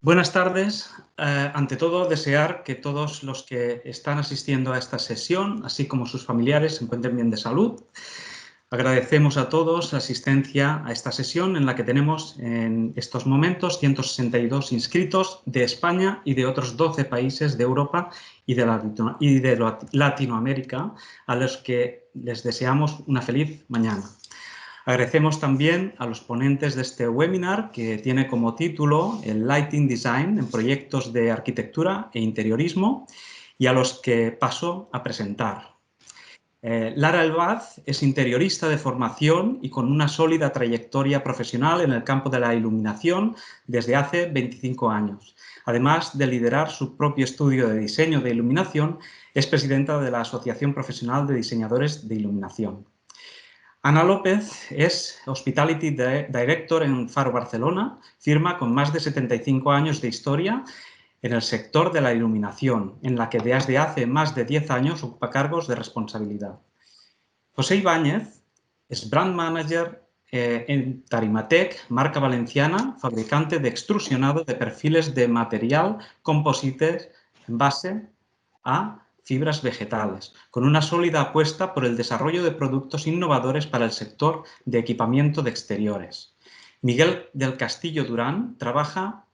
Buenas tardes. Ante todo, desear que todos los que están asistiendo a esta sesión, así como sus familiares, se encuentren bien de salud. Agradecemos a todos la asistencia a esta sesión en la que tenemos en estos momentos 162 inscritos de España y de otros 12 países de Europa y de Latinoamérica, a los que les deseamos una feliz mañana. Agradecemos también a los ponentes de este webinar, que tiene como título el Lighting Design en proyectos de arquitectura e interiorismo, y a los que paso a presentar. Lara Elbaz es interiorista de formación y con una sólida trayectoria profesional en el campo de la iluminación desde hace 25 años. Además de liderar su propio estudio de diseño de iluminación, es presidenta de la Asociación Profesional de Diseñadores de Iluminación. Ana López es Hospitality Director en Faro Barcelona, firma con más de 75 años de historia en el sector de la iluminación, en la que desde hace más de 10 años ocupa cargos de responsabilidad. José Ibáñez es Brand Manager en Tarimatec, marca valenciana, fabricante de extrusionado de perfiles de material composites en base a fibras vegetales, con una sólida apuesta por el desarrollo de productos innovadores para el sector de equipamiento de exteriores. Miguel del Castillo Durán trabaja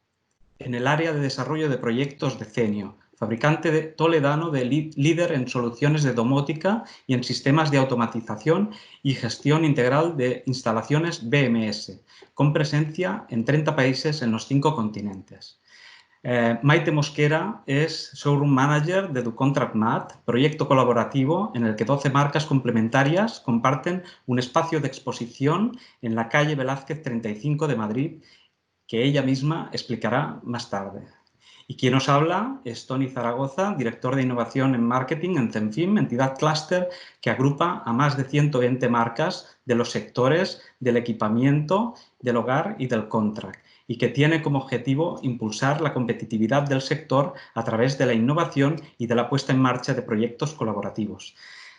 en el área de desarrollo de proyectos de Cenio, fabricante toledano líder en soluciones de domótica y en sistemas de automatización y gestión integral de instalaciones BMS, con presencia en 30 países en los 5 continentes. Maite Mosquera es Showroom Manager de DuContract, proyecto colaborativo en el que 12 marcas complementarias comparten un espacio de exposición en la calle Velázquez 35 de Madrid, que ella misma explicará más tarde. Y quien nos habla es Toni Zaragoza, director de innovación en marketing en Zenfim, entidad clúster que agrupa a más de 120 marcas de los sectores del equipamiento, del hogar y del contract, y que tiene como objetivo impulsar la competitividad del sector a través de la innovación y de la puesta en marcha de proyectos colaborativos.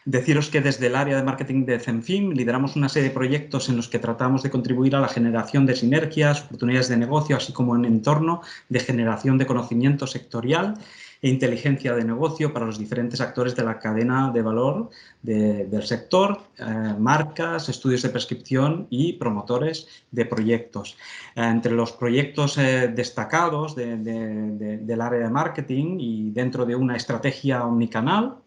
Deciros que desde el área de marketing de Zenfim lideramos una serie de proyectos en los que tratamos de contribuir a la generación de sinergias, oportunidades de negocio, así como en entorno de generación de conocimiento sectorial e inteligencia de negocio para los diferentes actores de la cadena de valor del sector, marcas, estudios de prescripción y promotores de proyectos. Entre los proyectos destacados del área de marketing y dentro de una estrategia omnicanal,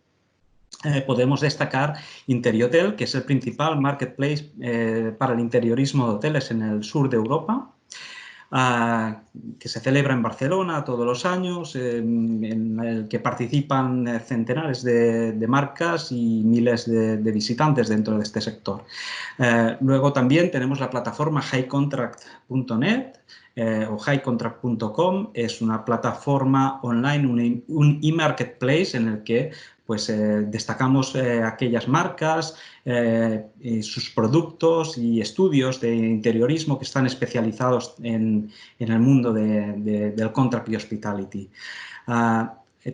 podemos destacar Interiotel, que es el principal marketplace para el interiorismo de hoteles en el sur de Europa, que se celebra en Barcelona todos los años, en el que participan centenares de marcas y miles de visitantes dentro de este sector. Luego también tenemos la plataforma highcontract.net, o highcontract.com, es una plataforma online, un e-marketplace en el que pues destacamos aquellas marcas, sus productos y estudios de interiorismo que están especializados en el mundo del contract y hospitality.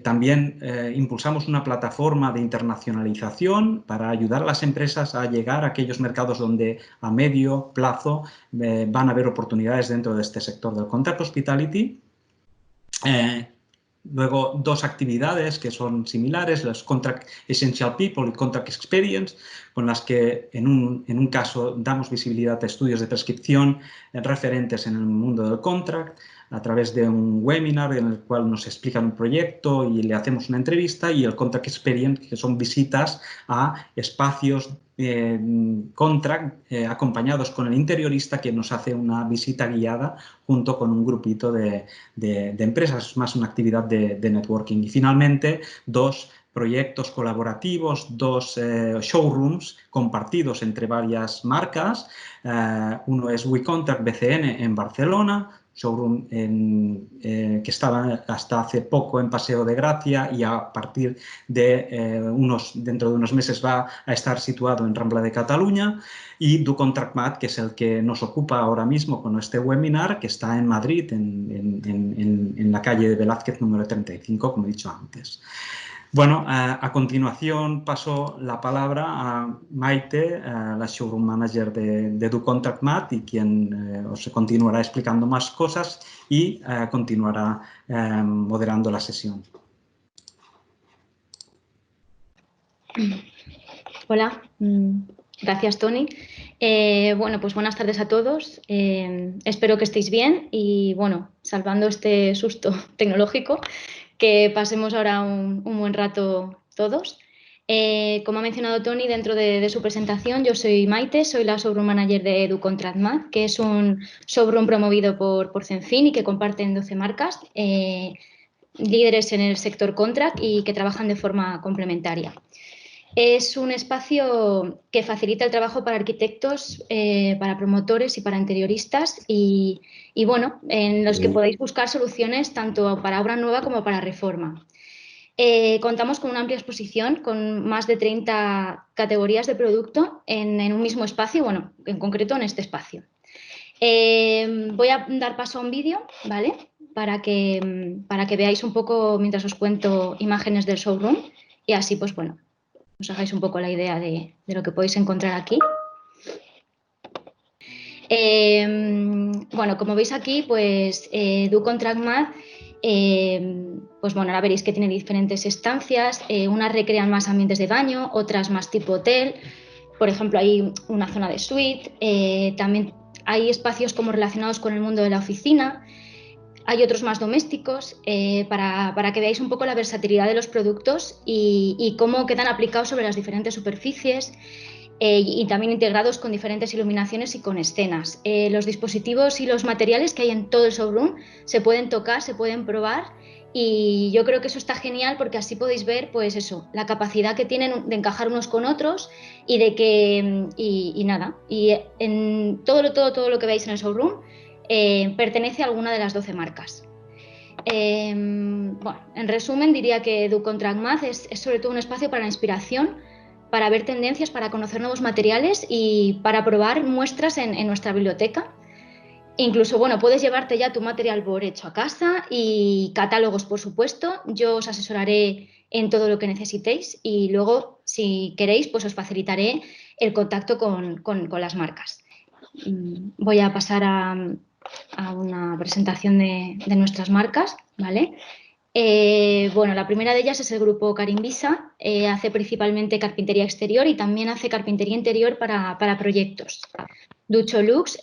También impulsamos una plataforma de internacionalización para ayudar a las empresas a llegar a aquellos mercados donde a medio plazo van a haber oportunidades dentro de este sector del contract hospitality. Luego, dos actividades que son similares, los Contract Essential People y Contract Experience, con las que en un caso damos visibilidad a estudios de prescripción referentes en el mundo del contract, a través de un webinar en el cual nos explican un proyecto y le hacemos una entrevista, y el Contract Experience, que son visitas a espacios contract acompañados con el interiorista, que nos hace una visita guiada junto con un grupito de empresas, es más una actividad de networking. Y finalmente, dos proyectos colaborativos, dos showrooms compartidos entre varias marcas. Uno es WeContract BCN en Barcelona, showroom que estaba hasta hace poco en Paseo de Gracia, y a partir de dentro de unos meses va a estar situado en Rambla de Cataluña, y DuContract, que es el que nos ocupa ahora mismo con este webinar, que está en Madrid, en la calle de Velázquez número 35, como he dicho antes. Bueno, a continuación paso la palabra a Maite, la Showroom Manager de DoContactMath, y quien os continuará explicando más cosas y continuará moderando la sesión. Hola, gracias Tony. Bueno, pues buenas tardes a todos. Espero que estéis bien y bueno, salvando este susto tecnológico, que pasemos ahora un buen rato todos. Como ha mencionado Tony dentro de su presentación, yo soy Maite, soy la Showroom Manager de DoContactMath, que es un showroom promovido por Zenfin y que comparten 12 marcas, líderes en el sector contract y que trabajan de forma complementaria. Es un espacio que facilita el trabajo para arquitectos, para promotores y para interioristas y bueno, en los que podéis buscar soluciones tanto para obra nueva como para reforma. Contamos con una amplia exposición, con más de 30 categorías de producto en un mismo espacio, bueno, en concreto en este espacio. Voy a dar paso a un vídeo, ¿vale? Para que veáis un poco, mientras os cuento imágenes del showroom y así, pues bueno, os hagáis un poco la idea de lo que podéis encontrar aquí. Bueno, como veis aquí, pues DoContactMath, pues bueno, ahora veréis que tiene diferentes estancias, unas recrean más ambientes de baño, otras más tipo hotel, por ejemplo, hay una zona de suite, también hay espacios como relacionados con el mundo de la oficina. Hay otros más domésticos, para que veáis un poco la versatilidad de los productos y cómo quedan aplicados sobre las diferentes superficies y también integrados con diferentes iluminaciones y con escenas. Los dispositivos y los materiales que hay en todo el showroom se pueden tocar, se pueden probar y yo creo que eso está genial porque así podéis ver, pues eso, la capacidad que tienen de encajar unos con otros y de que, y nada, y en todo lo que veáis en el showroom pertenece a alguna de las 12 marcas. Bueno, en resumen, diría que DoContactMath es sobre todo un espacio para la inspiración, para ver tendencias, para conocer nuevos materiales y para probar muestras en nuestra biblioteca. Incluso, bueno, puedes llevarte ya tu material por hecho a casa y catálogos, por supuesto. Yo os asesoraré en todo lo que necesitéis y luego, si queréis, pues os facilitaré el contacto con las marcas. Voy a pasar a una presentación de nuestras marcas, ¿vale? Bueno, la primera de ellas es el grupo Carimbisa, hace principalmente carpintería exterior y también hace carpintería interior para proyectos. Ducholux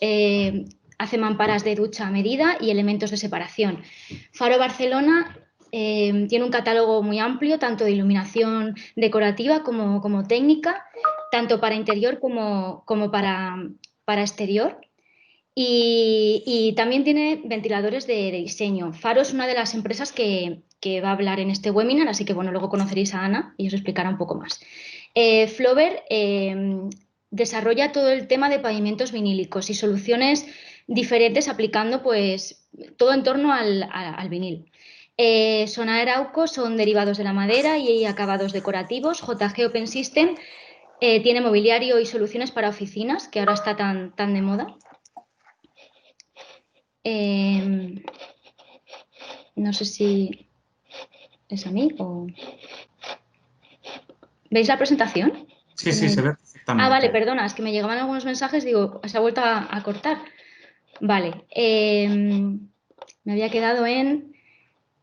hace mamparas de ducha a medida y elementos de separación. Faro Barcelona tiene un catálogo muy amplio, tanto de iluminación decorativa como técnica, tanto para interior como para exterior. Y también tiene ventiladores de diseño. Faro es una de las empresas que va a hablar en este webinar, así que bueno, luego conoceréis a Ana y os explicará un poco más. Flover desarrolla todo el tema de pavimentos vinílicos y soluciones diferentes aplicando pues todo en torno al vinil. Sonaer Arauco son derivados de la madera y acabados decorativos. JG Open System tiene mobiliario y soluciones para oficinas, que ahora está tan de moda. No sé si es a mí o... ¿Veis la presentación? Sí, sí, se ve perfectamente. Ah, vale, perdona, es que me llegaban algunos mensajes, digo, se ha vuelto a cortar. Vale, me había quedado en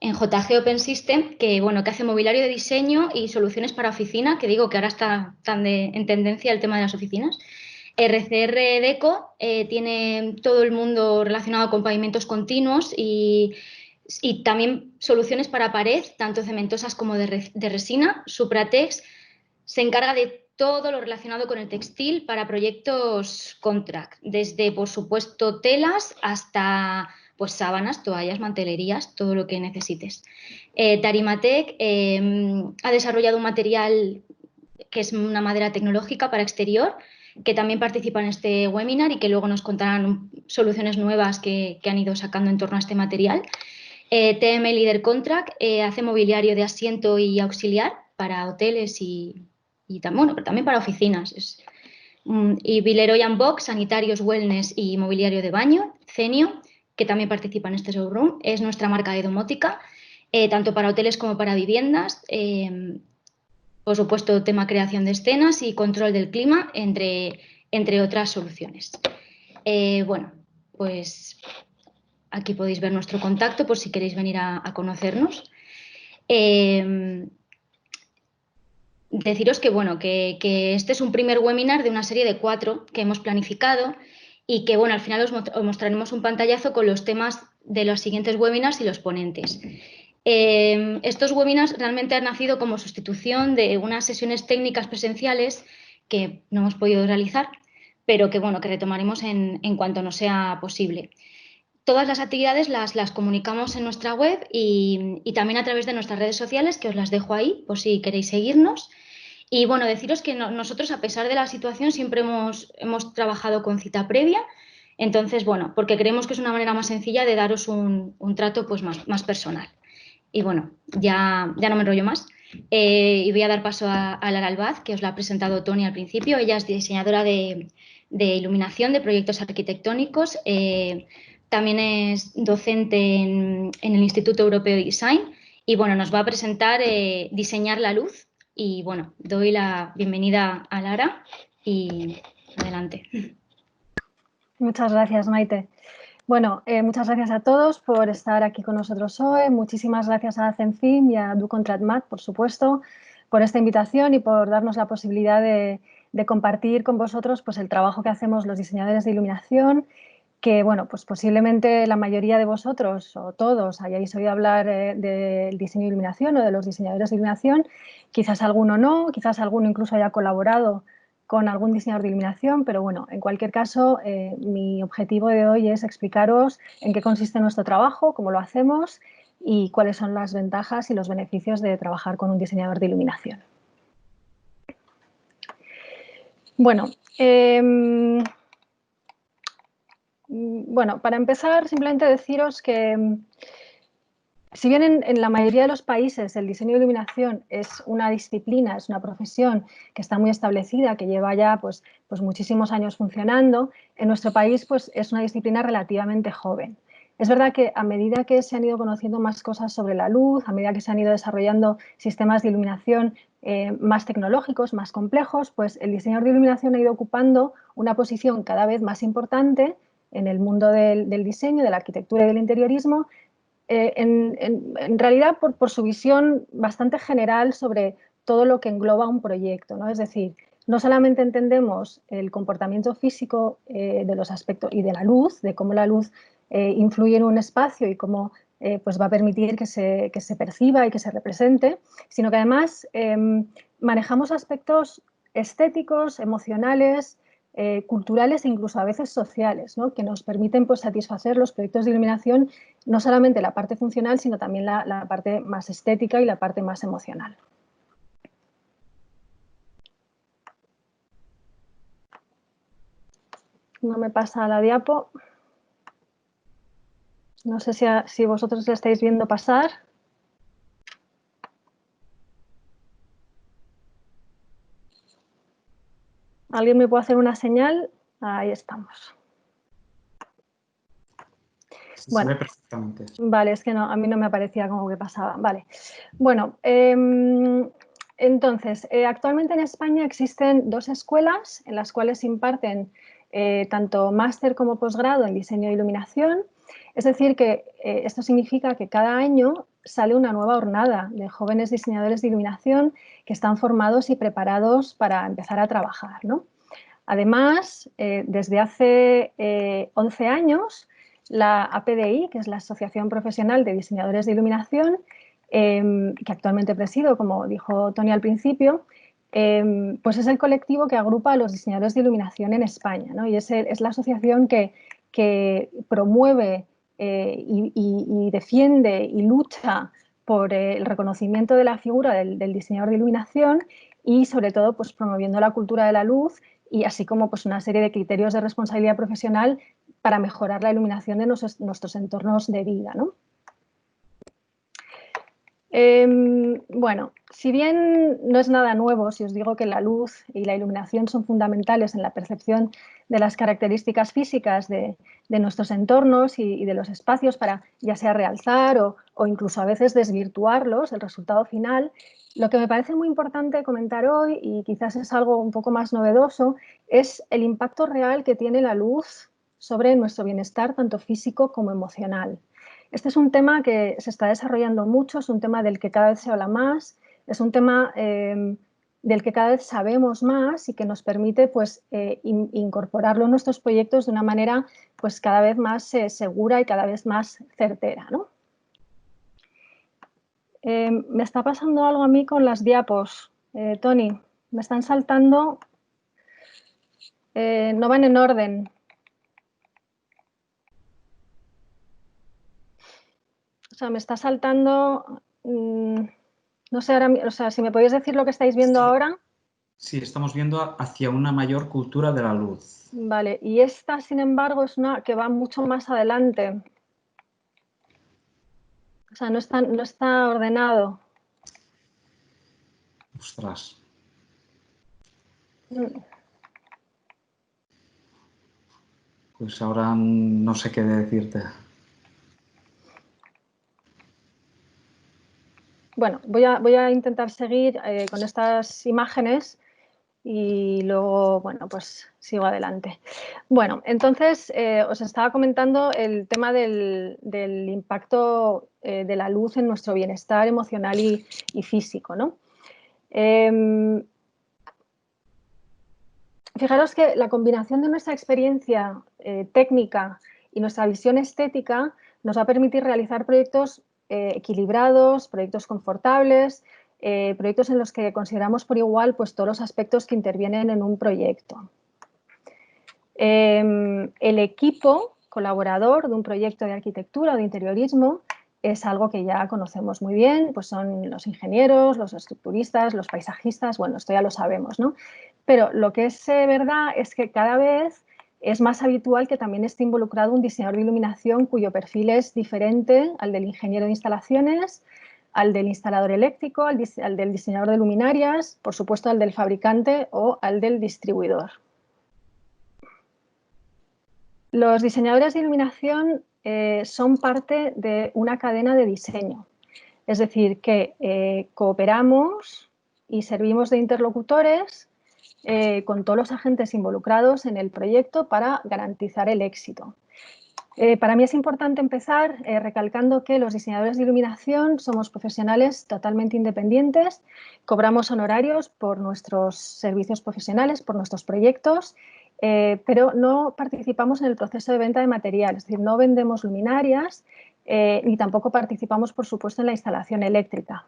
JG Open System, que bueno, que hace mobiliario de diseño y soluciones para oficina, que digo que ahora está tan en tendencia el tema de las oficinas. RCR Deco tiene todo el mundo relacionado con pavimentos continuos y también soluciones para pared, tanto cementosas como de resina. Supratex se encarga de todo lo relacionado con el textil para proyectos contract, desde, por supuesto, telas hasta pues sábanas, toallas, mantelerías, todo lo que necesites. Tarimatec ha desarrollado un material que es una madera tecnológica para exterior, que también participa en este webinar y que luego nos contarán soluciones nuevas que han ido sacando en torno a este material. TM Leader Contract hace mobiliario de asiento y auxiliar para hoteles y bueno, pero también para oficinas. Y Villeroy & Box, sanitarios, wellness y mobiliario de baño. Cenio, que también participa en este showroom, es nuestra marca de domótica. tanto para hoteles como para viviendas. Por supuesto, tema creación de escenas y control del clima, entre otras soluciones. Bueno, pues aquí podéis ver nuestro contacto por si queréis venir a conocernos. Deciros que, bueno, que este es un primer webinar de una serie de 4 que hemos planificado y que, bueno, al final os mostraremos un pantallazo con los temas de los siguientes webinars y los ponentes. Estos webinars realmente han nacido como sustitución de unas sesiones técnicas presenciales que no hemos podido realizar, pero que, bueno, que retomaremos en cuanto nos sea posible. Todas las actividades las comunicamos en nuestra web y también a través de nuestras redes sociales, que os las dejo ahí por si queréis seguirnos. Y bueno, deciros que nosotros, a pesar de la situación, siempre hemos trabajado con cita previa. Entonces, bueno, porque creemos que es una manera más sencilla de daros un trato pues, más personal. Y bueno, ya no me enrollo más. Y voy a dar paso a Lara Albaz, que os la ha presentado Tony al principio. Ella es diseñadora de iluminación de proyectos arquitectónicos. También es docente en el Instituto Europeo de Design. Y bueno, nos va a presentar Diseñar la luz. Y bueno, doy la bienvenida a Lara y adelante. Muchas gracias, Maite. Bueno, muchas gracias a todos por estar aquí con nosotros hoy. Muchísimas gracias a CENFIM y a DoContratMath, por supuesto, por esta invitación y por darnos la posibilidad de compartir con vosotros pues, el trabajo que hacemos los diseñadores de iluminación, que bueno, pues posiblemente la mayoría de vosotros o todos hayáis oído hablar del diseño de iluminación o de los diseñadores de iluminación, quizás alguno no, quizás alguno incluso haya colaborado con algún diseñador de iluminación, pero bueno, en cualquier caso, mi objetivo de hoy es explicaros en qué consiste nuestro trabajo, cómo lo hacemos y cuáles son las ventajas y los beneficios de trabajar con un diseñador de iluminación. Bueno, para empezar, simplemente deciros que si bien en la mayoría de los países el diseño de iluminación es una disciplina, es una profesión que está muy establecida, que lleva ya pues muchísimos años funcionando, en nuestro país pues, es una disciplina relativamente joven. Es verdad que a medida que se han ido conociendo más cosas sobre la luz, a medida que se han ido desarrollando sistemas de iluminación más tecnológicos, más complejos, pues el diseñador de iluminación ha ido ocupando una posición cada vez más importante en el mundo del diseño, de la arquitectura y del interiorismo, en realidad por su visión bastante general sobre todo lo que engloba un proyecto, ¿no? Es decir, no solamente entendemos el comportamiento físico de los aspectos y de la luz, de cómo la luz influye en un espacio y cómo pues va a permitir que se perciba y que se represente, sino que además manejamos aspectos estéticos, emocionales, culturales e incluso a veces sociales, ¿no? Que nos permiten pues, satisfacer los proyectos de iluminación, no solamente la parte funcional, sino también la parte más estética y la parte más emocional. No me pasa la diapo. No sé si vosotros la estáis viendo pasar. ¿Alguien me puede hacer una señal? Ahí estamos. Se ve perfectamente. Vale, es que no, a mí no me aparecía como que pasaba. Vale. Bueno, entonces, actualmente en España existen 2 escuelas en las cuales se imparten tanto máster como posgrado en diseño de iluminación. Es decir, que esto significa que cada año sale una nueva hornada de jóvenes diseñadores de iluminación que están formados y preparados para empezar a trabajar, ¿no? Además, desde hace 11 años, la APDI, que es la Asociación Profesional de Diseñadores de Iluminación, que actualmente presido, como dijo Tony al principio, pues es el colectivo que agrupa a los diseñadores de iluminación en España, ¿no? Y es la asociación que promueve y defiende y lucha por el reconocimiento de la figura del diseñador de iluminación y sobre todo pues, promoviendo la cultura de la luz y así como pues, una serie de criterios de responsabilidad profesional para mejorar la iluminación de nuestros entornos de vida, ¿no? Bueno, si bien no es nada nuevo, si os digo que la luz y la iluminación son fundamentales en la percepción de las características físicas de nuestros entornos y de los espacios para ya sea realzar o incluso a veces desvirtuarlos, el resultado final, lo que me parece muy importante comentar hoy, y quizás es algo un poco más novedoso, es el impacto real que tiene la luz sobre nuestro bienestar, tanto físico como emocional. Este es un tema que se está desarrollando mucho, es un tema del que cada vez se habla más, es un tema del que cada vez sabemos más y que nos permite pues, incorporarlo en nuestros proyectos de una manera pues, cada vez más segura y cada vez más certera, ¿no? Me está pasando algo a mí con las diapos, Tony, me están saltando, no van en orden. O sea, me está saltando, no sé, ahora, o sea, si me podéis decir lo que estáis viendo ahora. Sí, estamos viendo hacia una mayor cultura de la luz. Vale, y esta, sin embargo, es una que va mucho más adelante. O sea, no está ordenado. Ostras. Mm. Pues ahora no sé qué decirte. Bueno, voy a intentar seguir con estas imágenes y luego, bueno, pues sigo adelante. Bueno, entonces os estaba comentando el tema del impacto de la luz en nuestro bienestar emocional y físico, ¿no? Fijaros que la combinación de nuestra experiencia técnica y nuestra visión estética nos va a permitir realizar proyectos equilibrados, proyectos confortables, proyectos en los que consideramos por igual pues, todos los aspectos que intervienen en un proyecto. El equipo colaborador de un proyecto de arquitectura o de interiorismo es algo que ya conocemos muy bien, pues son los ingenieros, los estructuristas, los paisajistas, bueno, esto ya lo sabemos, ¿no? Pero lo que es verdad es que cada vez es más habitual que también esté involucrado un diseñador de iluminación cuyo perfil es diferente al del ingeniero de instalaciones, al del instalador eléctrico, al del diseñador de luminarias, por supuesto al del fabricante o al del distribuidor. Los diseñadores de iluminación son parte de una cadena de diseño, es decir, que cooperamos y servimos de interlocutores con todos los agentes involucrados en el proyecto para garantizar el éxito. Para mí es importante empezar recalcando que los diseñadores de iluminación somos profesionales totalmente independientes, cobramos honorarios por nuestros servicios profesionales, por nuestros proyectos, pero no participamos en el proceso de venta de material, es decir, no vendemos luminarias ni tampoco participamos, por supuesto, en la instalación eléctrica.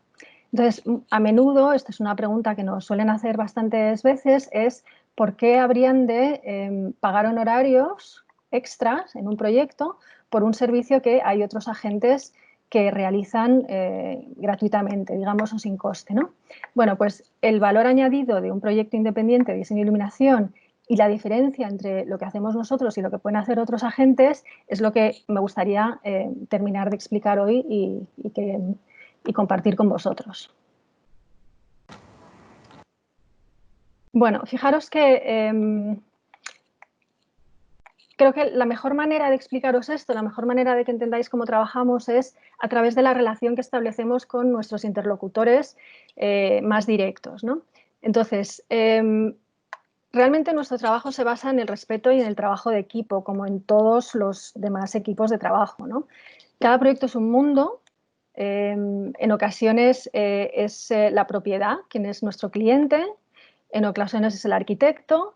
Entonces, a menudo, esta es una pregunta que nos suelen hacer bastantes veces, es ¿por qué habrían de pagar honorarios extras en un proyecto por un servicio que hay otros agentes que realizan gratuitamente, digamos, o sin coste, ¿no? Bueno, pues el valor añadido de un proyecto independiente de diseño e iluminación y la diferencia entre lo que hacemos nosotros y lo que pueden hacer otros agentes es lo que me gustaría terminar de explicar hoy y compartir con vosotros. Bueno, fijaros que creo que la mejor manera de explicaros esto, la mejor manera de que entendáis cómo trabajamos es a través de la relación que establecemos con nuestros interlocutores más directos, ¿no? Entonces, realmente nuestro trabajo se basa en el respeto y en el trabajo de equipo, como en todos los demás equipos de trabajo, ¿no? Cada proyecto es un mundo. En ocasiones es la propiedad, quien es nuestro cliente, en ocasiones es el arquitecto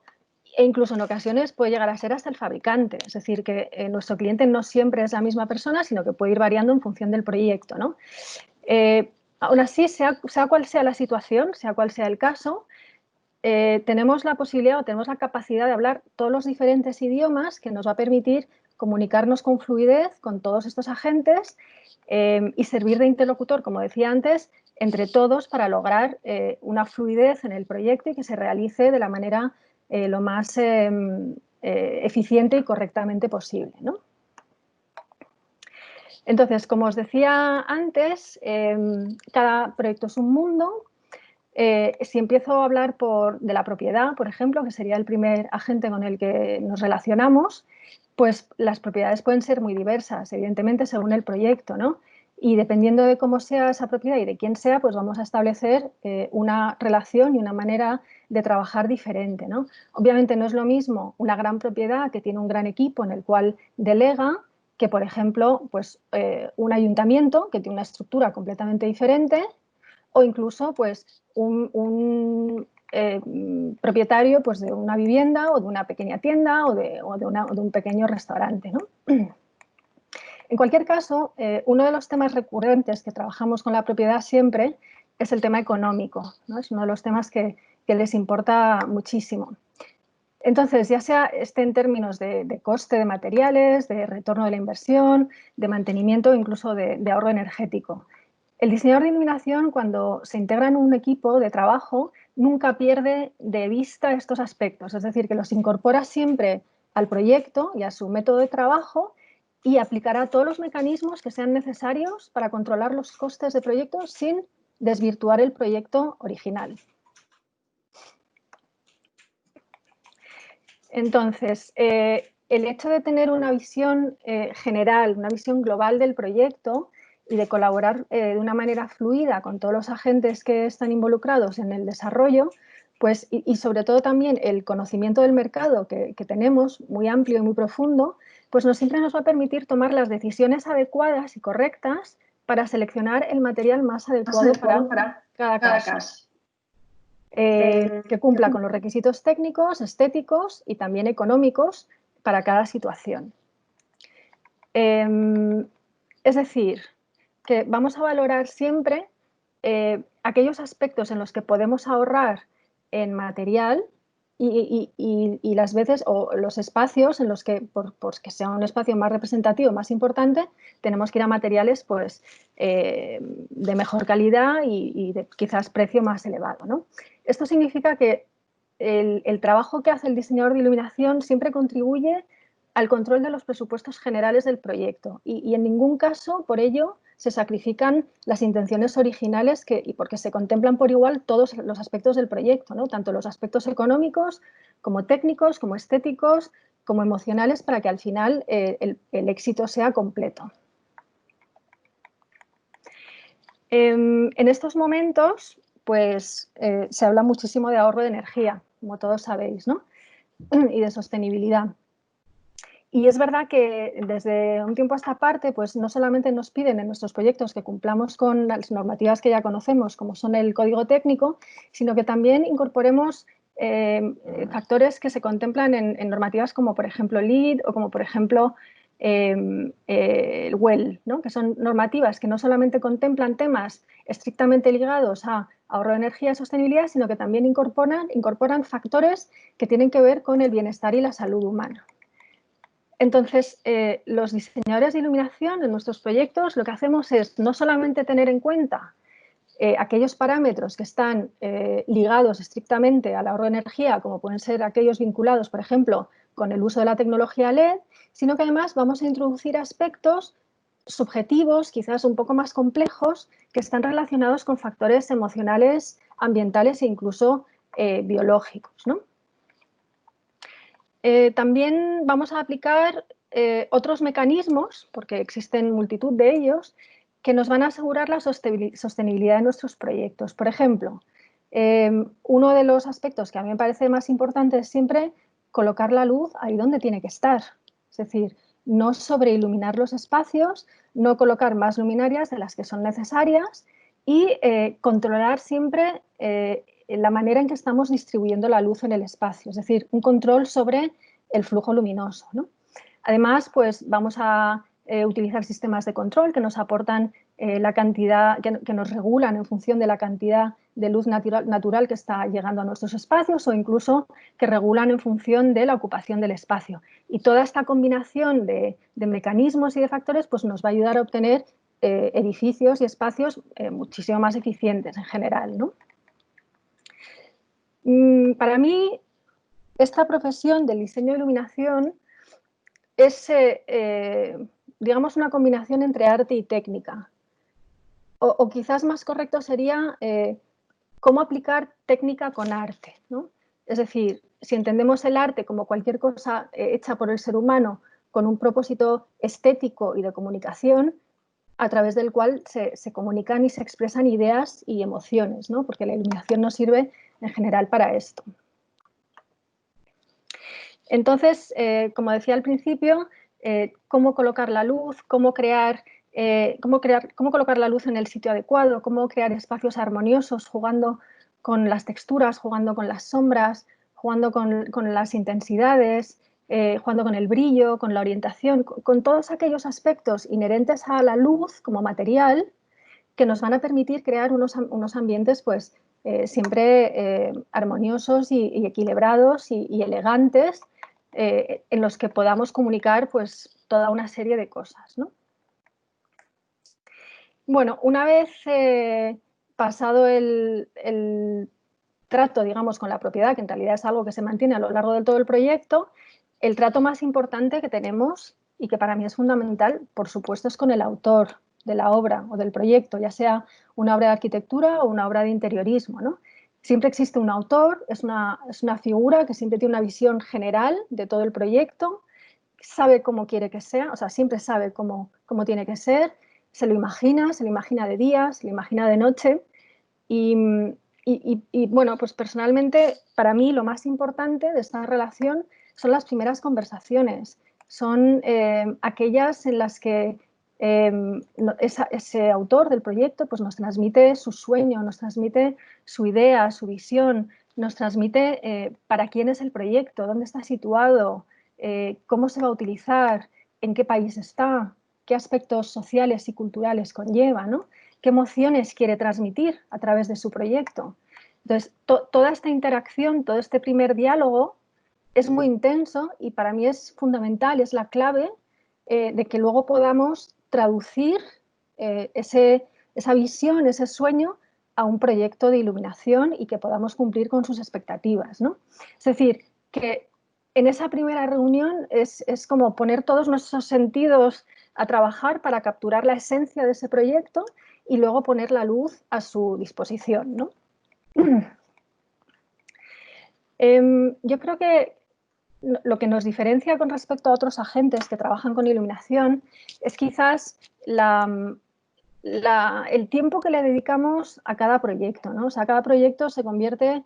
e incluso en ocasiones puede llegar a ser hasta el fabricante. Es decir, que nuestro cliente no siempre es la misma persona, sino que puede ir variando en función del proyecto, ¿no? Aún así, sea cual sea la situación, sea cual sea el caso, tenemos la posibilidad o tenemos la capacidad de hablar todos los diferentes idiomas que nos va a permitir comunicarnos con fluidez con todos estos agentes y servir de interlocutor, como decía antes, entre todos para lograr una fluidez en el proyecto y que se realice de la manera lo más eficiente y correctamente posible, ¿no? Entonces, como os decía antes, cada proyecto es un mundo. Si empiezo a hablar de la propiedad, por ejemplo, que sería el primer agente con el que nos relacionamos, pues las propiedades pueden ser muy diversas, evidentemente, según el proyecto, ¿no? Y dependiendo de cómo sea esa propiedad y de quién sea, pues vamos a establecer una relación y una manera de trabajar diferente, ¿no? Obviamente no es lo mismo una gran propiedad que tiene un gran equipo en el cual delega que, por ejemplo, pues, un ayuntamiento que tiene una estructura completamente diferente, o incluso pues, un propietario pues, de una vivienda o de una pequeña tienda o de un pequeño restaurante, ¿no? En cualquier caso, uno de los temas recurrentes que trabajamos con la propiedad siempre es el tema económico, ¿no? Es uno de los temas que les importa muchísimo. Entonces, ya sea en términos de coste de materiales, de retorno de la inversión, de mantenimiento o incluso de ahorro energético. El diseñador de iluminación, cuando se integra en un equipo de trabajo, nunca pierde de vista estos aspectos, es decir, que los incorpora siempre al proyecto y a su método de trabajo y aplicará todos los mecanismos que sean necesarios para controlar los costes de proyecto sin desvirtuar el proyecto original. Entonces, el hecho de tener una visión general, una visión global del proyecto y de colaborar de una manera fluida con todos los agentes que están involucrados en el desarrollo, pues, y sobre todo también el conocimiento del mercado que tenemos, muy amplio y muy profundo, pues siempre nos va a permitir tomar las decisiones adecuadas y correctas para seleccionar el material más adecuado para cada caso. Que cumpla con los requisitos técnicos, estéticos y también económicos para cada situación. Es decir, que vamos a valorar siempre aquellos aspectos en los que podemos ahorrar en material y las veces o los espacios en los que, por que sea un espacio más representativo, más importante, tenemos que ir a materiales pues, de mejor calidad y de quizás precio más elevado, ¿no? Esto significa que el trabajo que hace el diseñador de iluminación siempre contribuye al control de los presupuestos generales del proyecto y en ningún caso, por ello, se sacrifican las intenciones originales y porque se contemplan por igual todos los aspectos del proyecto, ¿no? Tanto los aspectos económicos como técnicos, como estéticos, como emocionales, para que al final el éxito sea completo. En estos momentos, pues, se habla muchísimo de ahorro de energía, como todos sabéis, ¿no? Y de sostenibilidad. Y es verdad que desde un tiempo a esta parte, pues no solamente nos piden en nuestros proyectos que cumplamos con las normativas que ya conocemos, como son el código técnico, sino que también incorporemos factores que se contemplan en normativas como, por ejemplo, LEED o como, por ejemplo, el WELL, ¿no? Que son normativas que no solamente contemplan temas estrictamente ligados a ahorro de energía y sostenibilidad, sino que también incorporan factores que tienen que ver con el bienestar y la salud humana. Entonces, los diseñadores de iluminación en nuestros proyectos lo que hacemos es no solamente tener en cuenta aquellos parámetros que están ligados estrictamente al ahorro de energía, como pueden ser aquellos vinculados, por ejemplo, con el uso de la tecnología LED, sino que además vamos a introducir aspectos subjetivos, quizás un poco más complejos, que están relacionados con factores emocionales, ambientales e incluso biológicos, ¿no? También vamos a aplicar otros mecanismos, porque existen multitud de ellos, que nos van a asegurar la sostenibilidad de nuestros proyectos. Por ejemplo, uno de los aspectos que a mí me parece más importante es siempre colocar la luz ahí donde tiene que estar. Es decir, no sobreiluminar los espacios, no colocar más luminarias de las que son necesarias y controlar siempre la manera en que estamos distribuyendo la luz en el espacio, es decir, un control sobre el flujo luminoso, ¿no? Además, pues vamos a utilizar sistemas de control que nos aportan la cantidad, que nos regulan en función de la cantidad de luz natural que está llegando a nuestros espacios o incluso que regulan en función de la ocupación del espacio. Y toda esta combinación de mecanismos y de factores pues nos va a ayudar a obtener edificios y espacios muchísimo más eficientes en general, ¿no? Para mí, esta profesión del diseño de iluminación es digamos, una combinación entre arte y técnica. O quizás más correcto sería cómo aplicar técnica con arte, ¿no? Es decir, si entendemos el arte como cualquier cosa hecha por el ser humano con un propósito estético y de comunicación, a través del cual se comunican y se expresan ideas y emociones, ¿no? Porque la iluminación nos sirve en general para esto. Entonces, como decía al principio, cómo colocar la luz, cómo colocar la luz en el sitio adecuado, cómo crear espacios armoniosos, jugando con las texturas, jugando con las sombras, jugando con las intensidades, jugando con el brillo, con la orientación, con todos aquellos aspectos inherentes a la luz como material que nos van a permitir crear unos ambientes pues, siempre armoniosos y equilibrados y elegantes, en los que podamos comunicar pues, toda una serie de cosas, ¿no? Bueno, una vez pasado el trato, digamos, con la propiedad, que en realidad es algo que se mantiene a lo largo de todo el proyecto, el trato más importante que tenemos y que para mí es fundamental, por supuesto, es con el autor de la obra o del proyecto, ya sea una obra de arquitectura o una obra de interiorismo, ¿no? Siempre existe un autor, es una figura que siempre tiene una visión general de todo el proyecto, sabe cómo quiere que sea, o sea, siempre sabe cómo tiene que ser, se lo imagina de día, se lo imagina de noche y bueno, pues personalmente para mí lo más importante de esta relación son las primeras conversaciones, son aquellas en las que ese autor del proyecto pues nos transmite su sueño, nos transmite su idea, su visión, nos transmite para quién es el proyecto, dónde está situado, cómo se va a utilizar, en qué país está, qué aspectos sociales y culturales conlleva, ¿no? Qué emociones quiere transmitir a través de su proyecto. Entonces, toda esta interacción, todo este primer diálogo es muy intenso y para mí es fundamental, es la clave de que luego podamos traducir esa visión, ese sueño a un proyecto de iluminación y que podamos cumplir con sus expectativas, ¿no? Es decir, que en esa primera reunión es como poner todos nuestros sentidos a trabajar para capturar la esencia de ese proyecto y luego poner la luz a su disposición, ¿no? Yo creo que lo que nos diferencia con respecto a otros agentes que trabajan con iluminación es quizás el tiempo que le dedicamos a cada proyecto, ¿no? O sea, cada proyecto se convierte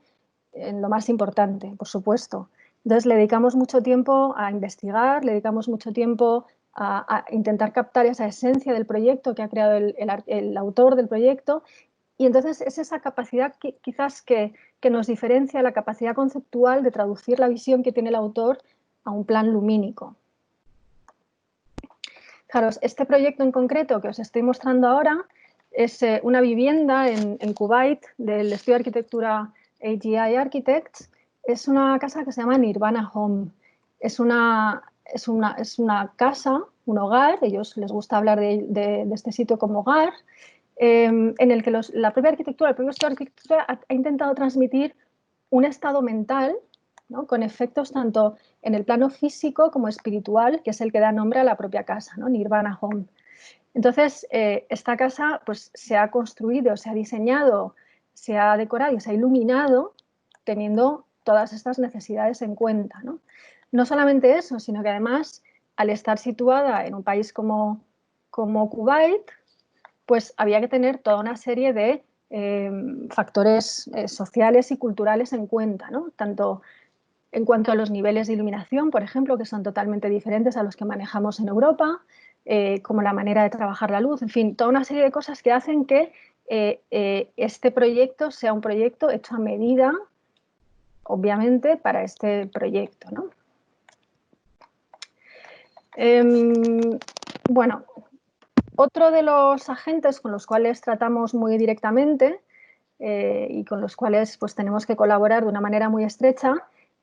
en lo más importante, por supuesto. Entonces, le dedicamos mucho tiempo a investigar, le dedicamos mucho tiempo a intentar captar esa esencia del proyecto que ha creado el autor del proyecto. Y entonces es esa capacidad quizás que nos diferencia, la capacidad conceptual de traducir la visión que tiene el autor a un plan lumínico. Fijaros, este proyecto en concreto que os estoy mostrando ahora es una vivienda en Kuwait del estudio de arquitectura AGI Architects. Es una casa que se llama Nirvana Home. Es una casa, un hogar, a ellos les gusta hablar de este sitio como hogar, en el que la propia arquitectura, el propio estudio de arquitectura ha intentado transmitir un estado mental, ¿no? Con efectos tanto en el plano físico como espiritual, que es el que da nombre a la propia casa, ¿no? Nirvana Home. Entonces, esta casa pues, se ha construido, se ha diseñado, se ha decorado y se ha iluminado teniendo todas estas necesidades en cuenta, ¿no? No solamente eso, sino que además, al estar situada en un país como Kuwait, pues había que tener toda una serie de factores sociales y culturales en cuenta, ¿no? Tanto en cuanto a los niveles de iluminación, por ejemplo, que son totalmente diferentes a los que manejamos en Europa, como la manera de trabajar la luz, en fin, toda una serie de cosas que hacen que este proyecto sea un proyecto hecho a medida, obviamente, para este proyecto, ¿no? Bueno, otro de los agentes con los cuales tratamos muy directamente y con los cuales pues, tenemos que colaborar de una manera muy estrecha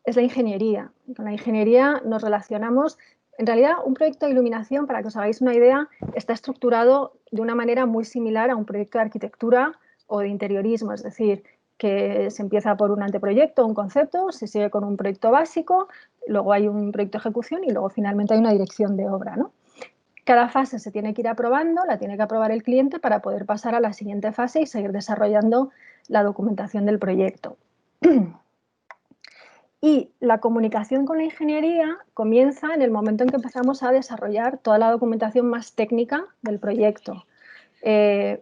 es la ingeniería. Con la ingeniería nos relacionamos. En realidad, un proyecto de iluminación, para que os hagáis una idea, está estructurado de una manera muy similar a un proyecto de arquitectura o de interiorismo, es decir, que se empieza por un anteproyecto, un concepto, se sigue con un proyecto básico, luego hay un proyecto de ejecución y luego finalmente hay una dirección de obra, ¿no? Cada fase se tiene que ir aprobando, la tiene que aprobar el cliente para poder pasar a la siguiente fase y seguir desarrollando la documentación del proyecto. Y la comunicación con la ingeniería comienza en el momento en que empezamos a desarrollar toda la documentación más técnica del proyecto,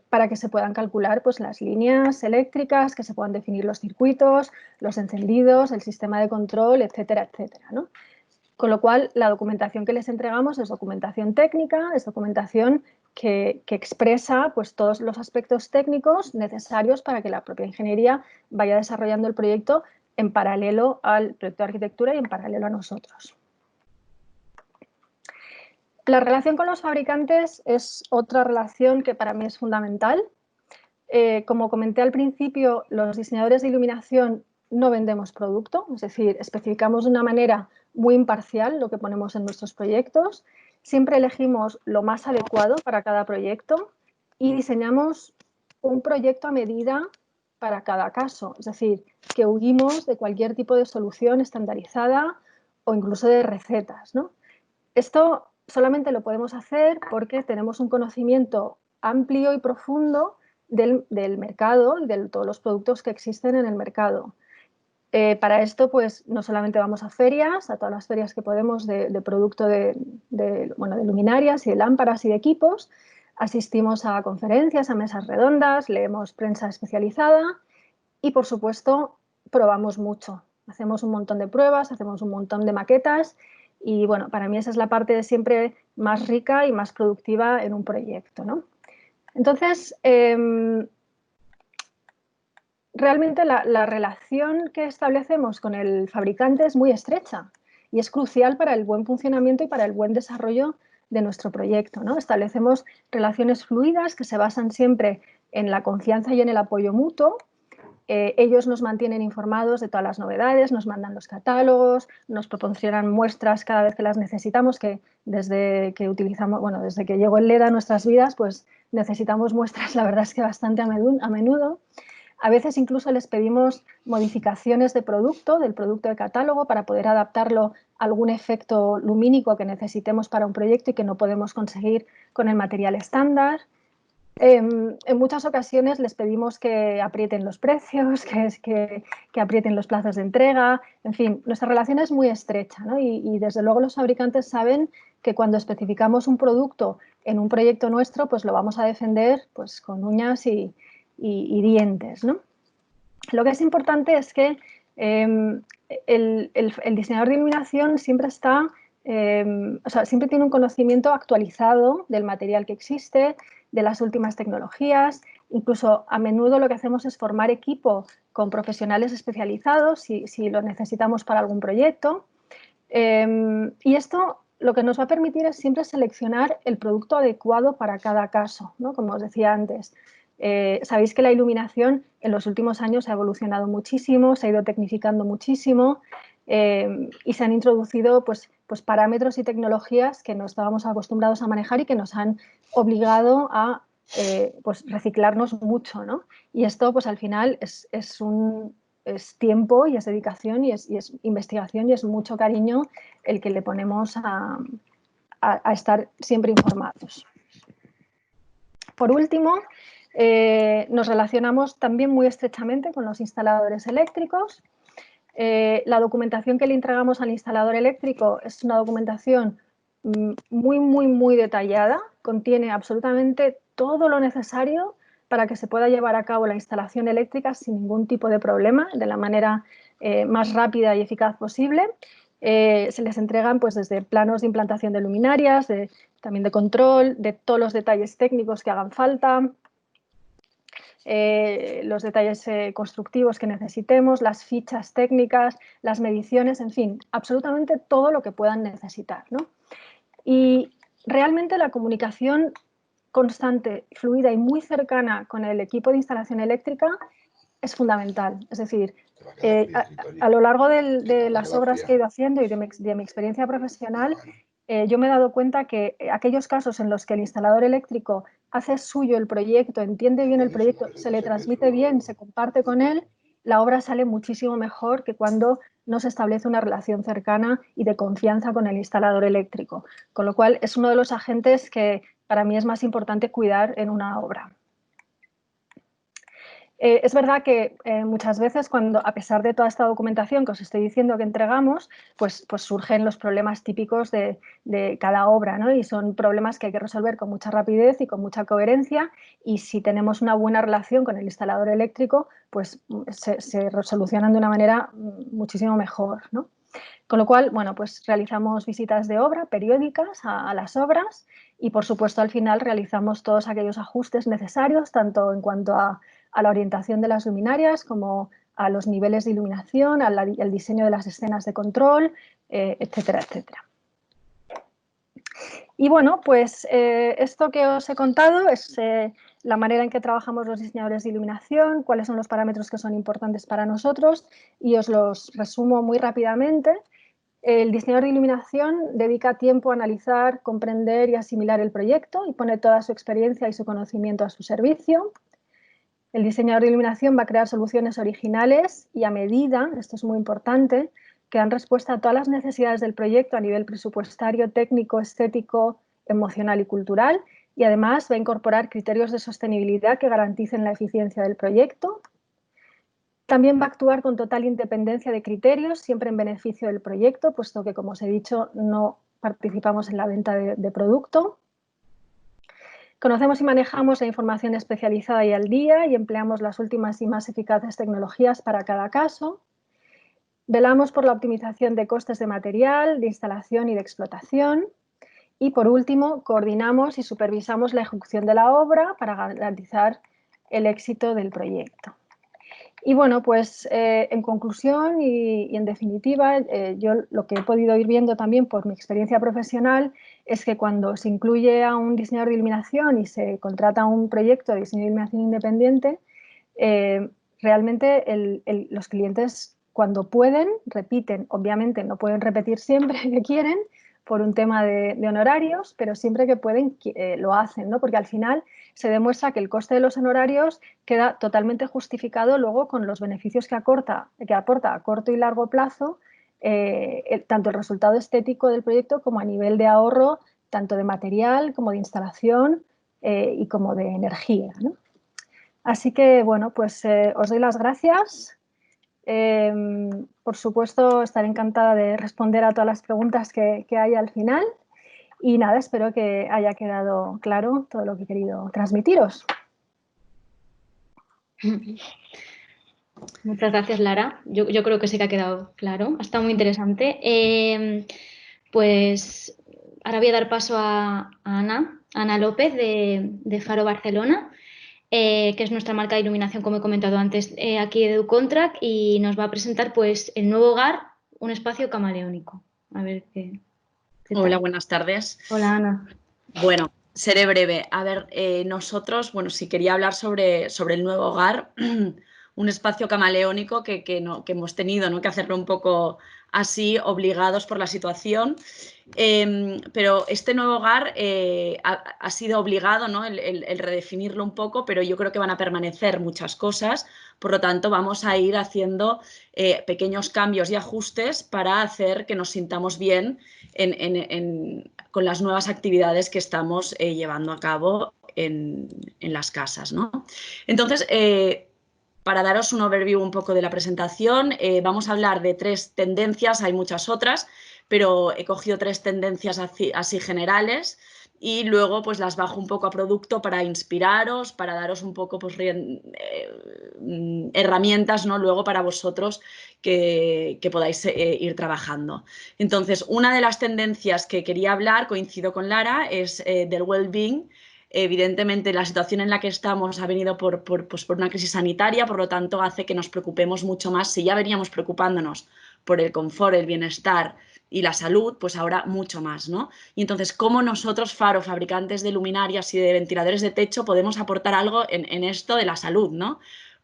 para que se puedan calcular pues, las líneas eléctricas, que se puedan definir los circuitos, los encendidos, el sistema de control, etcétera, etcétera, ¿no? Con lo cual, la documentación que les entregamos es documentación técnica, es documentación que expresa pues, todos los aspectos técnicos necesarios para que la propia ingeniería vaya desarrollando el proyecto en paralelo al proyecto de arquitectura y en paralelo a nosotros. La relación con los fabricantes es otra relación que para mí es fundamental. Como comenté al principio, los diseñadores de iluminación no vendemos producto, es decir, especificamos de una manera muy imparcial lo que ponemos en nuestros proyectos. Siempre elegimos lo más adecuado para cada proyecto y diseñamos un proyecto a medida para cada caso. Es decir, que huimos de cualquier tipo de solución estandarizada o incluso de recetas, ¿no? Esto solamente lo podemos hacer porque tenemos un conocimiento amplio y profundo del mercado y de todos los productos que existen en el mercado. Para esto, pues, no solamente vamos a ferias, a todas las ferias que podemos de producto de luminarias y de lámparas y de equipos, asistimos a conferencias, a mesas redondas, leemos prensa especializada y, por supuesto, probamos mucho. Hacemos un montón de pruebas, hacemos un montón de maquetas y, bueno, para mí esa es la parte de siempre más rica y más productiva en un proyecto, ¿no? Entonces, realmente la relación que establecemos con el fabricante es muy estrecha y es crucial para el buen funcionamiento y para el buen desarrollo de nuestro proyecto, ¿no? Establecemos relaciones fluidas que se basan siempre en la confianza y en el apoyo mutuo. Ellos nos mantienen informados de todas las novedades, nos mandan los catálogos, nos proporcionan muestras cada vez que las necesitamos, que desde que utilizamos, bueno, desde que llegó el LED a nuestras vidas, pues necesitamos muestras, la verdad es que bastante a menudo. A veces incluso les pedimos modificaciones del producto de catálogo, para poder adaptarlo a algún efecto lumínico que necesitemos para un proyecto y que no podemos conseguir con el material estándar. En muchas ocasiones les pedimos que aprieten los precios, que aprieten los plazos de entrega. En fin, nuestra relación es muy estrecha, ¿no? Y desde luego los fabricantes saben que cuando especificamos un producto en un proyecto nuestro, pues lo vamos a defender pues, con uñas y dientes, ¿no? Lo que es importante es que el diseñador de iluminación siempre está, siempre tiene un conocimiento actualizado del material que existe, de las últimas tecnologías. Incluso a menudo lo que hacemos es formar equipo con profesionales especializados si lo necesitamos para algún proyecto. Y esto lo que nos va a permitir es siempre seleccionar el producto adecuado para cada caso, ¿no? Como os decía antes. Sabéis que la iluminación en los últimos años ha evolucionado muchísimo, se ha ido tecnificando muchísimo y se han introducido pues, parámetros y tecnologías que no estábamos acostumbrados a manejar y que nos han obligado a pues, reciclarnos mucho, ¿no? Y esto pues, al final es tiempo y es dedicación y es investigación y es mucho cariño el que le ponemos a estar siempre informados. Por último, nos relacionamos también muy estrechamente con los instaladores eléctricos. La documentación que le entregamos al instalador eléctrico es una documentación muy detallada, contiene absolutamente todo lo necesario para que se pueda llevar a cabo la instalación eléctrica sin ningún tipo de problema, de la manera más rápida y eficaz posible. Se les entregan pues, desde planos de implantación de luminarias, también de control, de todos los detalles técnicos que hagan falta, los detalles constructivos que necesitemos, las fichas técnicas, las mediciones, en fin, absolutamente todo lo que puedan necesitar, ¿no? Y realmente la comunicación constante, fluida y muy cercana con el equipo de instalación eléctrica es fundamental. Es decir, a lo largo de las obras que he ido haciendo y de mi experiencia profesional, yo me he dado cuenta que aquellos casos en los que el instalador eléctrico hace suyo el proyecto, entiende bien el proyecto, se le transmite bien, se comparte con él, la obra sale muchísimo mejor que cuando no se establece una relación cercana y de confianza con el instalador eléctrico, con lo cual es uno de los agentes que para mí es más importante cuidar en una obra. Es verdad que muchas veces a pesar de toda esta documentación que os estoy diciendo que entregamos, pues surgen los problemas típicos de cada obra, ¿no? Y son problemas que hay que resolver con mucha rapidez y con mucha coherencia, y si tenemos una buena relación con el instalador eléctrico, pues se resolucionan de una manera muchísimo mejor, ¿no? Con lo cual, bueno, pues realizamos visitas de obra periódicas a las obras y, por supuesto, al final realizamos todos aquellos ajustes necesarios, tanto en cuanto a la orientación de las luminarias como a los niveles de iluminación, al diseño de las escenas de control, etcétera, etcétera. Y bueno, pues esto que os he contado es la manera en que trabajamos los diseñadores de iluminación, cuáles son los parámetros que son importantes para nosotros, y os los resumo muy rápidamente. El diseñador de iluminación dedica tiempo a analizar, comprender y asimilar el proyecto y pone toda su experiencia y su conocimiento a su servicio. El diseñador de iluminación va a crear soluciones originales y a medida, esto es muy importante, que dan respuesta a todas las necesidades del proyecto a nivel presupuestario, técnico, estético, emocional y cultural, y además va a incorporar criterios de sostenibilidad que garanticen la eficiencia del proyecto. También va a actuar con total independencia de criterios, siempre en beneficio del proyecto, puesto que, como os he dicho, no participamos en la venta de producto. Conocemos y manejamos la información especializada y al día y empleamos las últimas y más eficaces tecnologías para cada caso. Velamos por la optimización de costes de material, de instalación y de explotación. Y, por último, coordinamos y supervisamos la ejecución de la obra para garantizar el éxito del proyecto. Y bueno, pues en conclusión y en definitiva, yo lo que he podido ir viendo también por mi experiencia profesional es que cuando se incluye a un diseñador de iluminación y se contrata un proyecto de diseño de iluminación independiente, realmente los clientes, cuando pueden, repiten. Obviamente no pueden repetir siempre que quieren por un tema de honorarios, pero siempre que pueden lo hacen, ¿no? Porque al final se demuestra que el coste de los honorarios queda totalmente justificado luego con los beneficios que aporta a corto y largo plazo, tanto el resultado estético del proyecto como a nivel de ahorro, tanto de material como de instalación y como de energía, ¿no? Así que, bueno, pues os doy las gracias. Por supuesto, estaré encantada de responder a todas las preguntas que hay al final. Y nada, espero que haya quedado claro todo lo que he querido transmitiros. Muchas gracias, Lara. Yo creo que sí que ha quedado claro. Ha estado muy interesante. Pues ahora voy a dar paso a Ana López de Faro Barcelona, que es nuestra marca de iluminación, como he comentado antes, aquí de EduContract, y nos va a presentar pues el nuevo hogar, un espacio camaleónico. A ver qué tal. Hola, buenas tardes. Hola, Ana. Bueno, seré breve. A ver, nosotros, bueno, sí quería hablar sobre el nuevo hogar, un espacio camaleónico que hemos tenido, ¿no?, que hacerlo un poco así, obligados por la situación. Pero este nuevo hogar ha sido obligado, ¿no?, el redefinirlo un poco, pero yo creo que van a permanecer muchas cosas. Por lo tanto, vamos a ir haciendo pequeños cambios y ajustes para hacer que nos sintamos bien con las nuevas actividades que estamos llevando a cabo en las casas, ¿no? Entonces, para daros un overview un poco de la presentación, vamos a hablar de 3 tendencias, hay muchas otras, pero he cogido 3 tendencias así generales y luego pues las bajo un poco a producto para inspiraros, para daros un poco pues, herramientas, ¿no?, luego para vosotros que podáis ir trabajando. Entonces, una de las tendencias que quería hablar, coincido con Lara, es del well-being. Evidentemente, la situación en la que estamos ha venido por una crisis sanitaria, por lo tanto, hace que nos preocupemos mucho más. Si ya veníamos preocupándonos por el confort, el bienestar y la salud, pues ahora mucho más, ¿no? Y entonces, ¿cómo nosotros, Faro, fabricantes de luminarias y de ventiladores de techo, podemos aportar algo en esto de la salud, ¿no?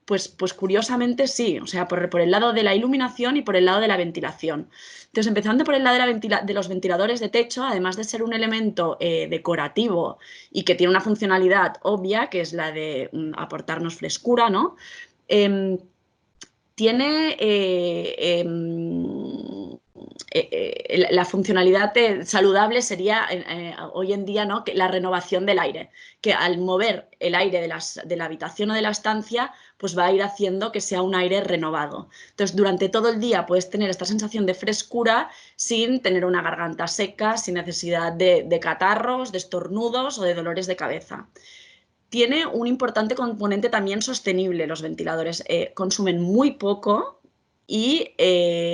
Pues curiosamente sí, o sea, por el lado de la iluminación y por el lado de la ventilación. Entonces, empezando por el lado de los ventiladores de techo, además de ser un elemento decorativo y que tiene una funcionalidad obvia, que es la de aportarnos frescura, ¿no? tiene la funcionalidad saludable sería hoy en día, ¿no?, que la renovación del aire, que al mover el aire de la habitación o de la estancia, pues va a ir haciendo que sea un aire renovado. Entonces, durante todo el día puedes tener esta sensación de frescura sin tener una garganta seca, sin necesidad de catarros, de estornudos o de dolores de cabeza. Tiene un importante componente también sostenible. Los ventiladores consumen muy poco y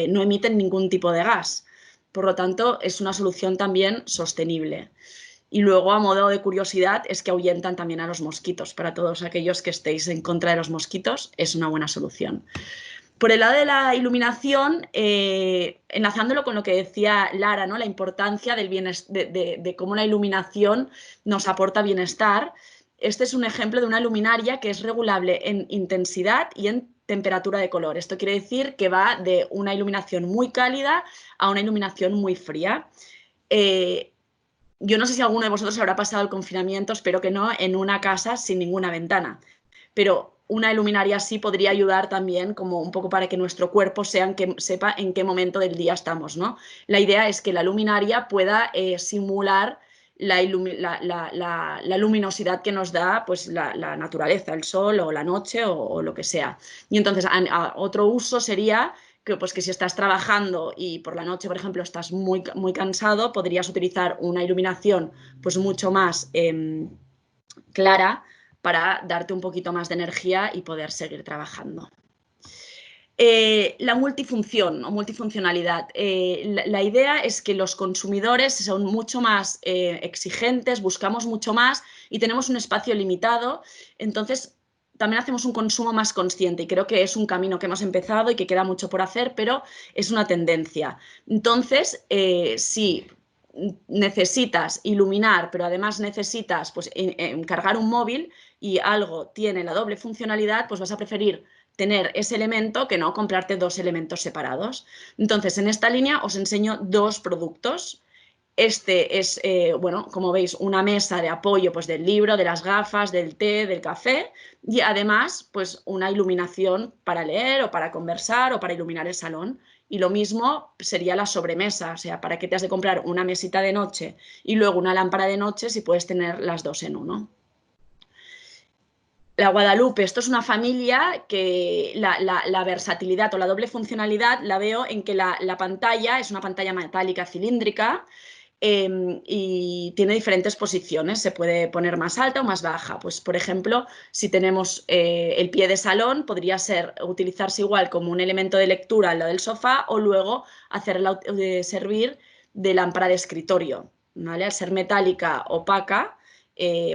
no emiten ningún tipo de gas. Por lo tanto, es una solución también sostenible. Y luego, a modo de curiosidad, es que ahuyentan también a los mosquitos. Para todos aquellos que estéis en contra de los mosquitos, es una buena solución. Por el lado de la iluminación, enlazándolo con lo que decía Lara, ¿no?, la importancia del de cómo la iluminación nos aporta bienestar. Este es un ejemplo de una luminaria que es regulable en intensidad y en temperatura de color. Esto quiere decir que va de una iluminación muy cálida a una iluminación muy fría. Yo no sé si alguno de vosotros habrá pasado el confinamiento, espero que no, en una casa sin ninguna ventana, pero una luminaria así podría ayudar también como un poco para que nuestro cuerpo sepa en qué momento del día estamos, ¿no? La idea es que la luminaria pueda simular la luminosidad que nos da, pues, la naturaleza, el sol o la noche o lo que sea. Y entonces otro uso sería que, pues, que si estás trabajando y por la noche, por ejemplo, estás muy, muy cansado, podrías utilizar una iluminación pues mucho más clara para darte un poquito más de energía y poder seguir trabajando. La multifunción o multifuncionalidad. La idea es que los consumidores son mucho más exigentes, buscamos mucho más y tenemos un espacio limitado, entonces también hacemos un consumo más consciente y creo que es un camino que hemos empezado y que queda mucho por hacer, pero es una tendencia. Entonces, si necesitas iluminar, pero además necesitas, pues, cargar un móvil y algo tiene la doble funcionalidad, pues vas a preferir tener ese elemento que no comprarte dos elementos separados. Entonces, en esta línea os enseño dos productos. Este es, bueno, como veis, una mesa de apoyo, pues, del libro, de las gafas, del té, del café, y además, pues, una iluminación para leer o para conversar o para iluminar el salón. Y lo mismo sería la sobremesa, o sea, ¿para qué te has de comprar una mesita de noche y luego una lámpara de noche si puedes tener las dos en uno? La Guadalupe, esto es una familia que la versatilidad o la doble funcionalidad la veo en que la pantalla es una pantalla metálica cilíndrica y tiene diferentes posiciones, se puede poner más alta o más baja. Pues, por ejemplo, si tenemos el pie de salón, podría utilizarse igual como un elemento de lectura al lado del sofá o luego hacerla servir de lámpara de escritorio, ¿vale? Al ser metálica opaca,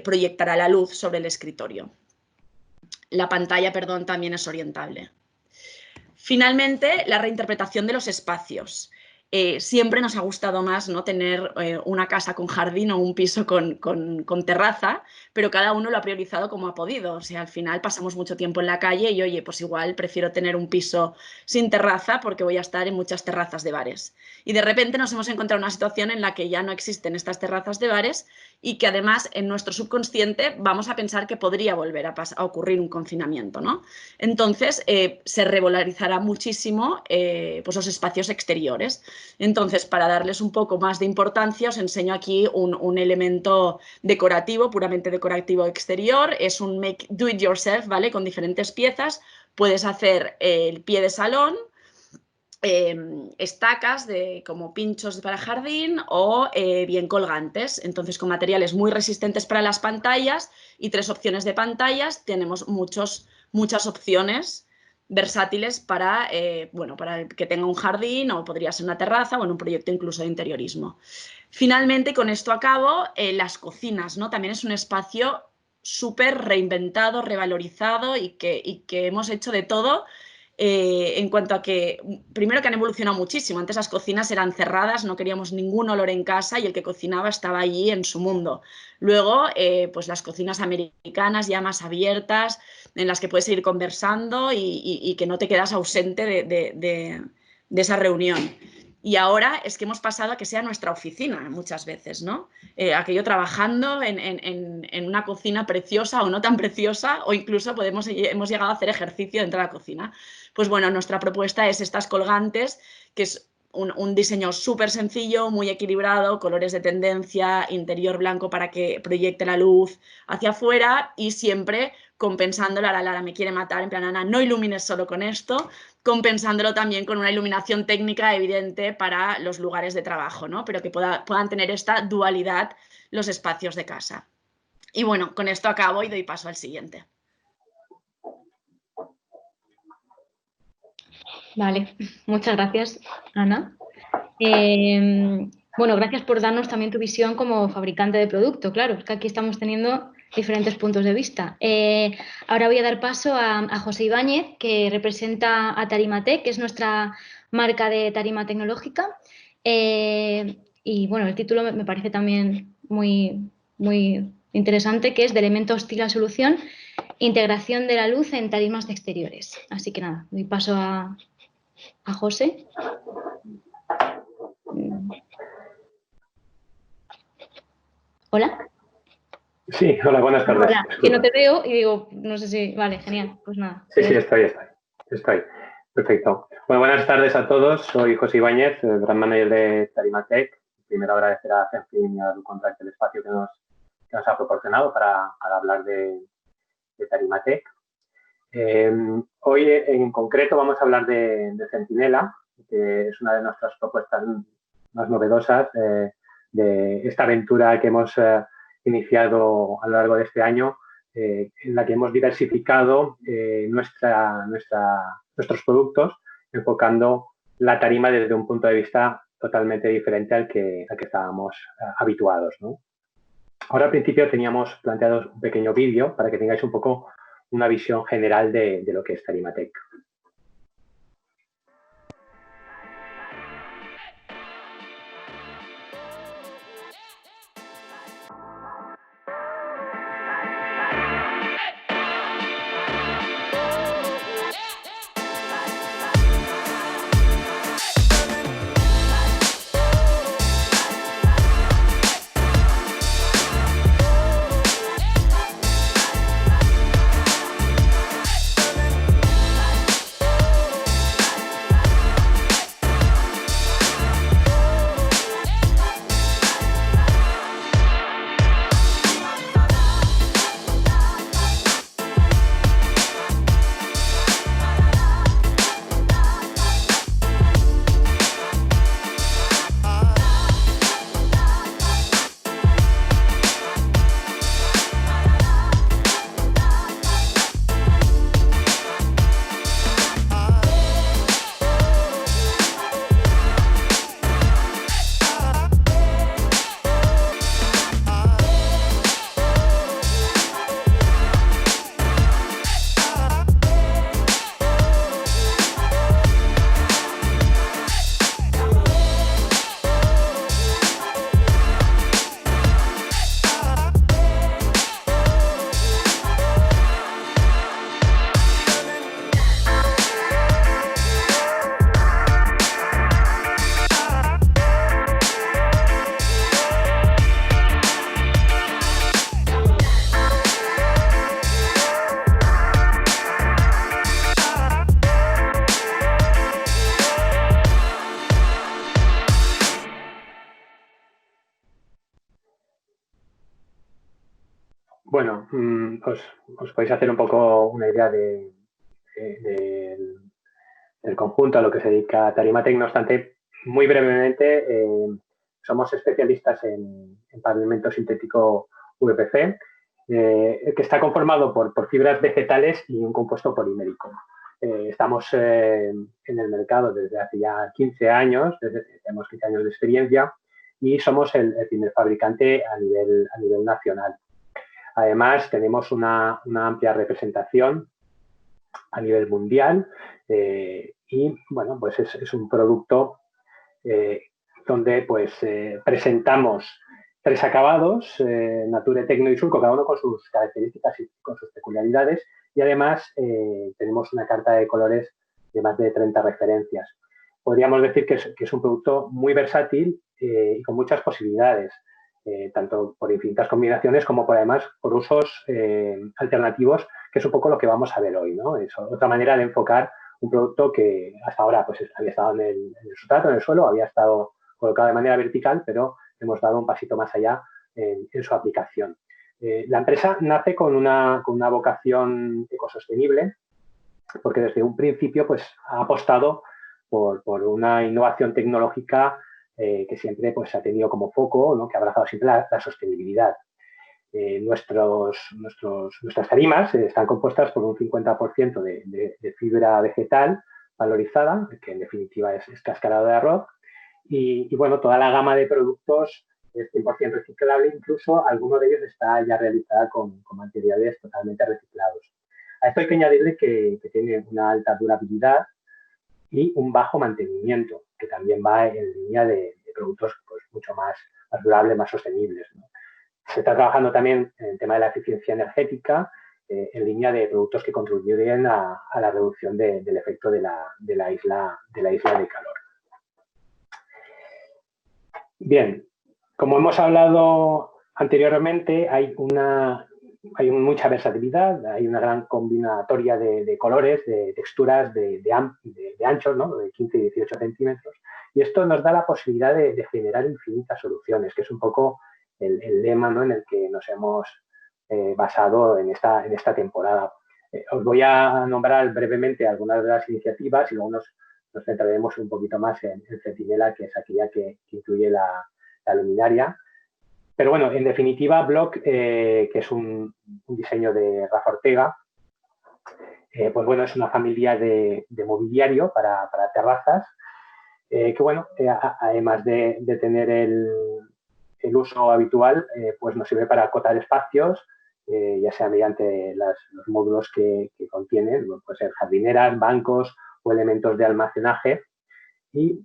proyectará la luz sobre el escritorio. La pantalla, perdón, también es orientable. Finalmente, la reinterpretación de los espacios. Siempre nos ha gustado más, ¿no?, tener una casa con jardín o un piso con terraza, pero cada uno lo ha priorizado como ha podido. O sea, al final pasamos mucho tiempo en la calle y, oye, pues igual prefiero tener un piso sin terraza porque voy a estar en muchas terrazas de bares. Y de repente nos hemos encontrado en una situación en la que ya no existen estas terrazas de bares y que además en nuestro subconsciente vamos a pensar que podría volver a ocurrir un confinamiento, ¿no? Entonces, se revalorizará muchísimo pues los espacios exteriores. Entonces, para darles un poco más de importancia, os enseño aquí un elemento decorativo, puramente decorativo exterior. Es un make do it yourself, ¿vale? Con diferentes piezas. Puedes hacer el pie de salón, estacas como pinchos para jardín o bien colgantes. Entonces, con materiales muy resistentes para las pantallas y 3 opciones de pantallas, tenemos muchas opciones versátiles para, bueno, para el que tenga un jardín o podría ser una terraza o en un proyecto incluso de interiorismo. Finalmente, con esto acabo, las cocinas, ¿no? También es un espacio súper reinventado, revalorizado y que hemos hecho de todo en cuanto a que, primero, que han evolucionado muchísimo. Antes las cocinas eran cerradas, no queríamos ningún olor en casa y el que cocinaba estaba allí en su mundo. Luego, pues las cocinas americanas ya más abiertas, en las que puedes seguir conversando y que no te quedas ausente de esa reunión. Y ahora es que hemos pasado a que sea nuestra oficina muchas veces, ¿no? Aquello trabajando en una cocina preciosa o no tan preciosa, o incluso hemos llegado a hacer ejercicio dentro de la cocina. Pues bueno, nuestra propuesta es estas colgantes, que es un diseño súper sencillo, muy equilibrado, colores de tendencia, interior blanco para que proyecte la luz hacia afuera y siempre compensándolo. Lara me quiere matar, en plan, Ana, no ilumines solo con esto, compensándolo también con una iluminación técnica evidente para los lugares de trabajo, ¿no? Pero que puedan tener esta dualidad los espacios de casa. Y bueno, con esto acabo y doy paso al siguiente. Vale, muchas gracias, Ana. Bueno, gracias por darnos también tu visión como fabricante de producto. Claro, es que aquí estamos teniendo diferentes puntos de vista. Ahora voy a dar paso a José Ibáñez, que representa a Tarimatech, que es nuestra marca de tarima tecnológica. Y bueno, el título me parece también muy interesante, que es de elemento hostil a solución, integración de la luz en tarimas de exteriores. Así que nada, doy paso a José. Hola. Sí, hola, buenas tardes. Hola, que no te veo y digo, no sé si... Vale, genial, pues nada. Sí, estoy. Perfecto. Bueno, buenas tardes a todos. Soy José Ibáñez, el Brand Manager de Tarimatech. Primero agradecer a Zenfin y a Ducontract el espacio que nos ha proporcionado para hablar de Tarimatech. Hoy en concreto vamos a hablar de Centinela, que es una de nuestras propuestas más novedosas de esta aventura que hemos iniciado a lo largo de este año, en la que hemos diversificado nuestros productos, enfocando la tarima desde un punto de vista totalmente diferente al que estábamos habituados, ¿no? Ahora al principio teníamos planteado un pequeño vídeo para que tengáis un poco una visión general de lo que es Tarimatech. Bueno, os podéis hacer un poco una idea del conjunto a lo que se dedica Tarimatech. No obstante, muy brevemente, somos especialistas en pavimento sintético VPC, que está conformado por fibras vegetales y un compuesto polimérico. Estamos en el mercado desde hace ya 15 años, tenemos 15 años de experiencia y somos el primer fabricante a nivel nacional. Además, tenemos una amplia representación a nivel mundial y, bueno, pues es un producto donde pues presentamos 3 acabados, Nature, Tecno y Surco, cada uno con sus características y con sus peculiaridades, y además tenemos una carta de colores de más de 30 referencias. podríamos decir que es un producto muy versátil y con muchas posibilidades, tanto por infinitas combinaciones como además por usos alternativos, que es un poco lo que vamos a ver hoy, ¿no? Es otra manera de enfocar un producto que hasta ahora pues, había estado en el sustrato, en el suelo, había estado colocado de manera vertical, pero hemos dado un pasito más allá en su aplicación. La empresa nace con una vocación ecosostenible, porque desde un principio pues, ha apostado por una innovación tecnológica que siempre pues, ha tenido como foco, ¿no? Que ha abrazado siempre la sostenibilidad. Nuestras tarimas están compuestas por un 50% de fibra vegetal valorizada, que en definitiva es cáscara de arroz, y bueno, toda la gama de productos es 100% reciclable, incluso alguno de ellos está ya realizada con materiales totalmente reciclados. A esto hay que añadirle que tiene una alta durabilidad y un bajo mantenimiento, que también va en línea de productos pues, mucho más durables, más sostenibles, ¿no? Se está trabajando también en el tema de la eficiencia energética, en línea de productos que contribuyen a la reducción del efecto de la isla de calor. Bien, como hemos hablado anteriormente, hay mucha versatilidad, hay una gran combinatoria de colores, de texturas, de anchos, ¿no? De 15 y 18 centímetros, y esto nos da la posibilidad de generar infinitas soluciones, que es un poco el lema, ¿no? En el que nos hemos basado en esta temporada. Os voy a nombrar brevemente algunas de las iniciativas y luego nos centraremos un poquito más en Centinela, que es aquella que incluye la luminaria. Pero bueno, en definitiva, Block, que es un diseño de Rafa Ortega, pues bueno, es una familia de mobiliario para terrazas, que bueno, además de tener el uso habitual, pues nos sirve para acotar espacios, ya sea mediante los módulos que contienen, puede ser jardineras, bancos o elementos de almacenaje, y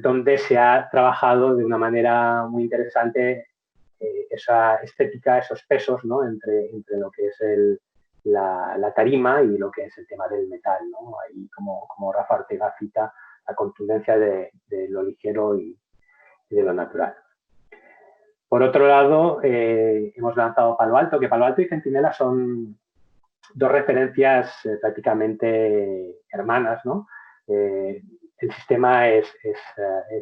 donde se ha trabajado de una manera muy interesante esa estética, esos pesos, ¿no? entre lo que es la tarima y lo que es el tema del metal, ¿no? Ahí como Rafa Ortega cita la contundencia de lo ligero y de lo natural. Por otro lado, hemos lanzado Palo Alto, que Palo Alto y Centinela son dos referencias prácticamente hermanas, ¿no? El sistema es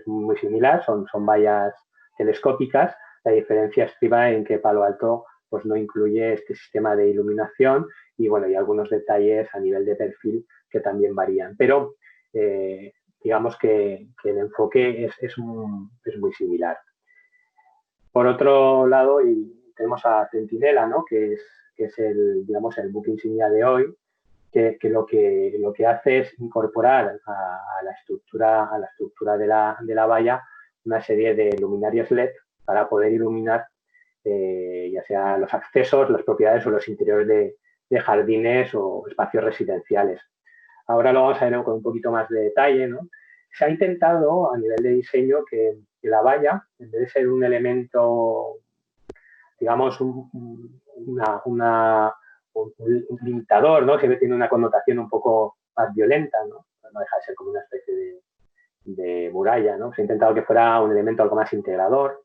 muy similar, son vallas telescópicas. La diferencia estriba en que Palo Alto pues, no incluye este sistema de iluminación y bueno, hay algunos detalles a nivel de perfil que también varían. Pero digamos que el enfoque es muy similar. Por otro lado, tenemos a Centinela, ¿no? que es el buque insignia de hoy, que lo que hace es incorporar a la estructura de la valla una serie de luminarias LED para poder iluminar ya sea los accesos, las propiedades o los interiores de jardines o espacios residenciales. Ahora lo vamos a ver con un poquito más de detalle, ¿no? Se ha intentado a nivel de diseño que la valla, en vez de ser un elemento, digamos, un limitador, ¿no? Siempre tiene una connotación un poco más violenta, ¿no? No deja de ser como una especie de muralla, ¿no? Se ha intentado que fuera un elemento algo más integrador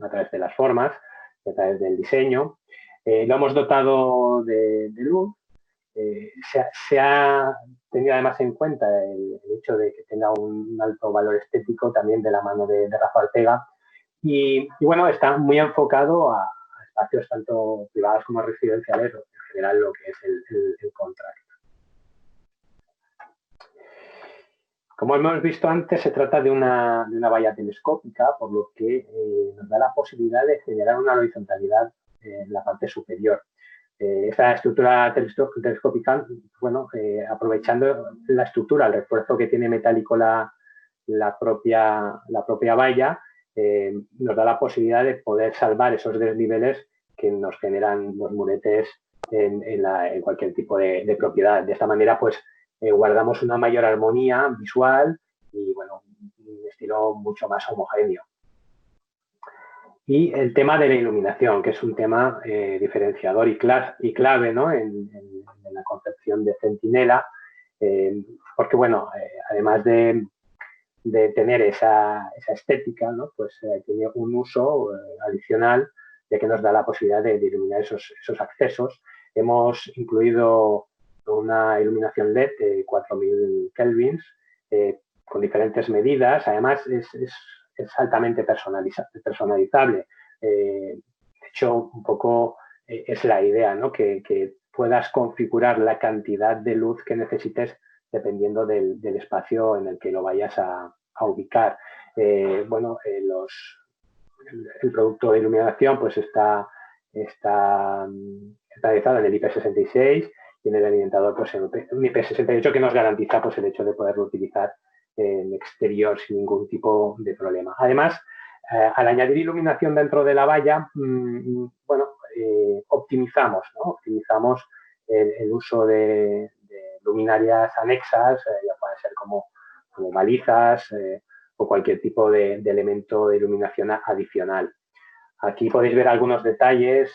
a través de las formas, a través del diseño. Lo hemos dotado de luz. Se ha tenido además en cuenta el hecho de que tenga un alto valor estético también de la mano de Rafa Ortega y bueno, está muy enfocado a espacios tanto privados como residenciales, en general lo que es el contract. Como hemos visto antes, se trata de una valla telescópica, por lo que nos da la posibilidad de generar una horizontalidad en la parte superior. Esta estructura telescópica, bueno, aprovechando la estructura, el refuerzo que tiene metálico la propia valla, nos da la posibilidad de poder salvar esos desniveles que nos generan los muretes en cualquier tipo de propiedad. De esta manera, pues, guardamos una mayor armonía visual y, bueno, un estilo mucho más homogéneo. Y el tema de la iluminación, que es un tema diferenciador y clave, ¿no? en la concepción de Centinela, porque, bueno, además de de tener esa estética, ¿no? Pues tiene un uso adicional, ya que nos da la posibilidad de iluminar esos accesos. Hemos incluido una iluminación LED de 4000 kelvins con diferentes medidas. Además, es altamente personalizable. De hecho, un poco es la idea, ¿no? Que puedas configurar la cantidad de luz que necesites dependiendo del espacio en el que lo vayas a ubicar. Bueno, el producto de iluminación pues está realizado en el IP66 y en el alimentador pues en un IP68 que nos garantiza pues el hecho de poderlo utilizar en exterior sin ningún tipo de problema. Además, al añadir iluminación dentro de la valla, bueno, optimizamos, ¿no? Optimizamos el uso de luminarias anexas, ya pueden ser como balizas o cualquier tipo de elemento de iluminación adicional. Aquí podéis ver algunos detalles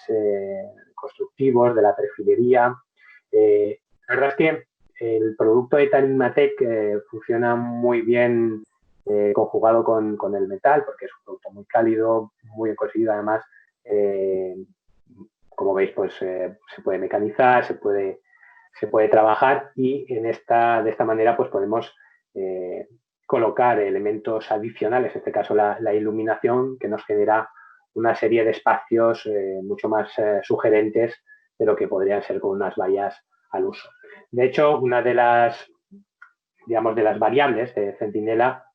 constructivos de la perfilería. La verdad es que el producto de Tarimatech funciona muy bien conjugado con el metal, porque es un producto muy cálido, muy bien conseguido. Además, como veis, pues se puede mecanizar, se puede trabajar y de esta manera pues podemos colocar elementos adicionales, en este caso la iluminación, que nos genera una serie de espacios mucho más sugerentes de lo que podrían ser con unas vallas al uso. De hecho, una de las, digamos, de las variables de Centinela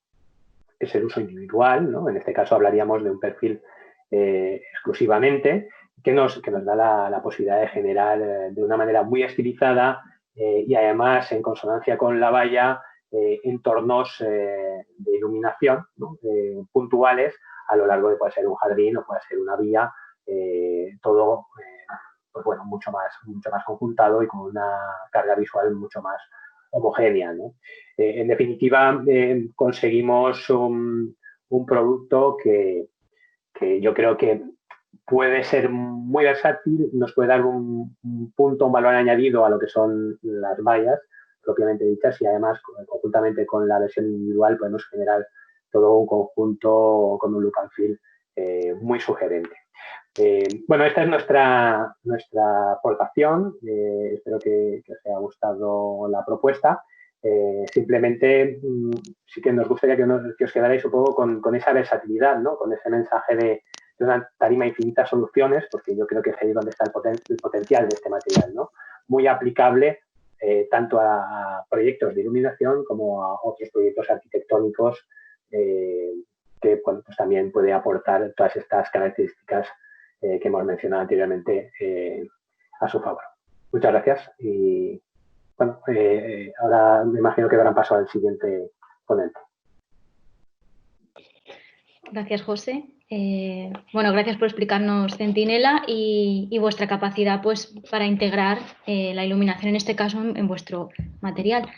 es el uso individual, ¿no? En este caso hablaríamos de un perfil exclusivamente, que nos da la posibilidad de generar de una manera muy estilizada y además en consonancia con la valla entornos de iluminación, ¿no? Puntuales a lo largo de, puede ser un jardín o puede ser una vía, todo pues bueno, mucho más conjuntado y con una carga visual mucho más homogénea, ¿no? En definitiva, conseguimos un producto que yo creo que puede ser muy versátil, nos puede dar un punto, un valor añadido a lo que son las vallas propiamente dichas y además conjuntamente con la versión individual podemos generar todo un conjunto con un look and feel muy sugerente. Bueno, esta es nuestra aportación. Espero que os haya gustado la propuesta. Simplemente sí que nos gustaría que os quedarais un poco con esa versatilidad, ¿no? Con ese mensaje de una tarima de infinitas soluciones, porque yo creo que es ahí donde está el potencial de este material, ¿no? Muy aplicable tanto a proyectos de iluminación como a otros proyectos arquitectónicos que bueno, pues también puede aportar todas estas características que hemos mencionado anteriormente a su favor. Muchas gracias y bueno, ahora me imagino que darán paso al siguiente ponente. Gracias, José. Bueno, gracias por explicarnos Centinela y vuestra capacidad pues, para integrar la iluminación, en este caso, en vuestro material.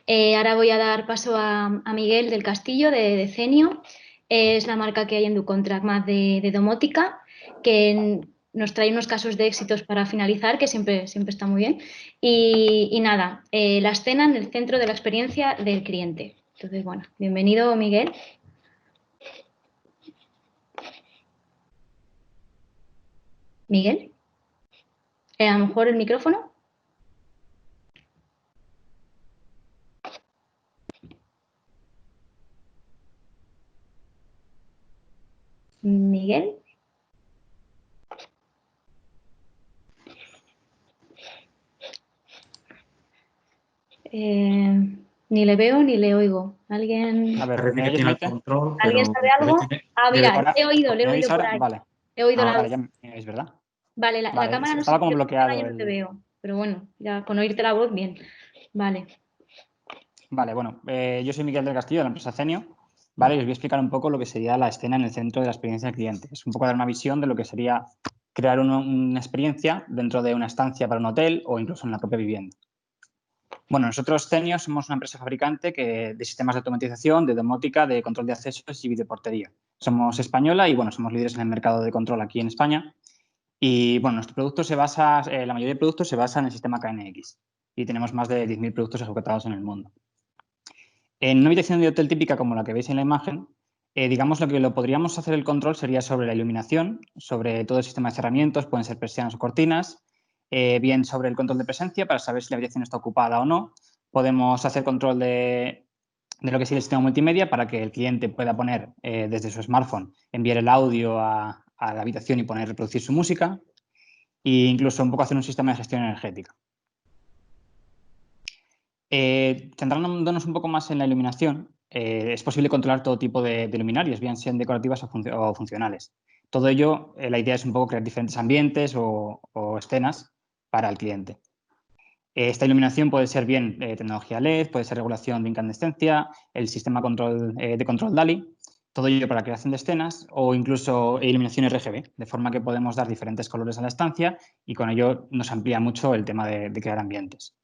Ahora voy a dar paso a Miguel del Castillo, de Decenio. Es la marca que hay en Ducontracmaz de domótica, que nos trae unos casos de éxitos para finalizar, que siempre está muy bien. Y nada, la escena en el centro de la experiencia del cliente. Entonces, bueno, bienvenido, Miguel. Miguel, a lo mejor el micrófono. Miguel. Ni le veo ni le oigo. ¿Alguien? A ver, ¿me oyes, Maite? ¿Alguien sabe algo? Ah, mira, le he oído por ahí. Vale. He oído la vale, ya me oís, ¿verdad? Vale, la cámara no estaba como bloqueado. Yo no te veo, pero bueno, ya con oírte la voz, bien. Vale. Vale, bueno, yo soy Miguel del Castillo, de la empresa Cenio, ¿vale? Y os voy a explicar un poco lo que sería la escena en el centro de la experiencia del cliente. Es un poco dar una visión de lo que sería crear una experiencia dentro de una estancia para un hotel o incluso en la propia vivienda. Bueno, nosotros, Cenio, somos una empresa fabricante de sistemas de automatización, de domótica, de control de accesos y videoportería. Somos española y, bueno, somos líderes en el mercado de control aquí en España. Y, bueno, nuestro producto se basa, la mayoría de productos se basan en el sistema KNX y tenemos más de 10.000 productos ejecutados en el mundo. En una habitación de hotel típica como la que veis en la imagen, digamos lo que lo podríamos hacer el control sería sobre la iluminación, sobre todo el sistema de cerramientos, pueden ser persianas o cortinas, bien sobre el control de presencia para saber si la habitación está ocupada o no. Podemos hacer control de lo que es el sistema multimedia para que el cliente pueda poner desde su smartphone, enviar el audio a la habitación y poner reproducir su música, e incluso un poco hacer un sistema de gestión energética. Centrándonos un poco más en la iluminación, es posible controlar todo tipo de luminarias, bien sean decorativas o funcionales. Todo ello, la idea es un poco crear diferentes ambientes o escenas para el cliente. Esta iluminación puede ser bien tecnología LED, puede ser regulación de incandescencia, el sistema de control DALI, todo ello para la creación de escenas o incluso iluminación RGB, de forma que podemos dar diferentes colores a la estancia y con ello nos amplía mucho el tema de crear ambientes.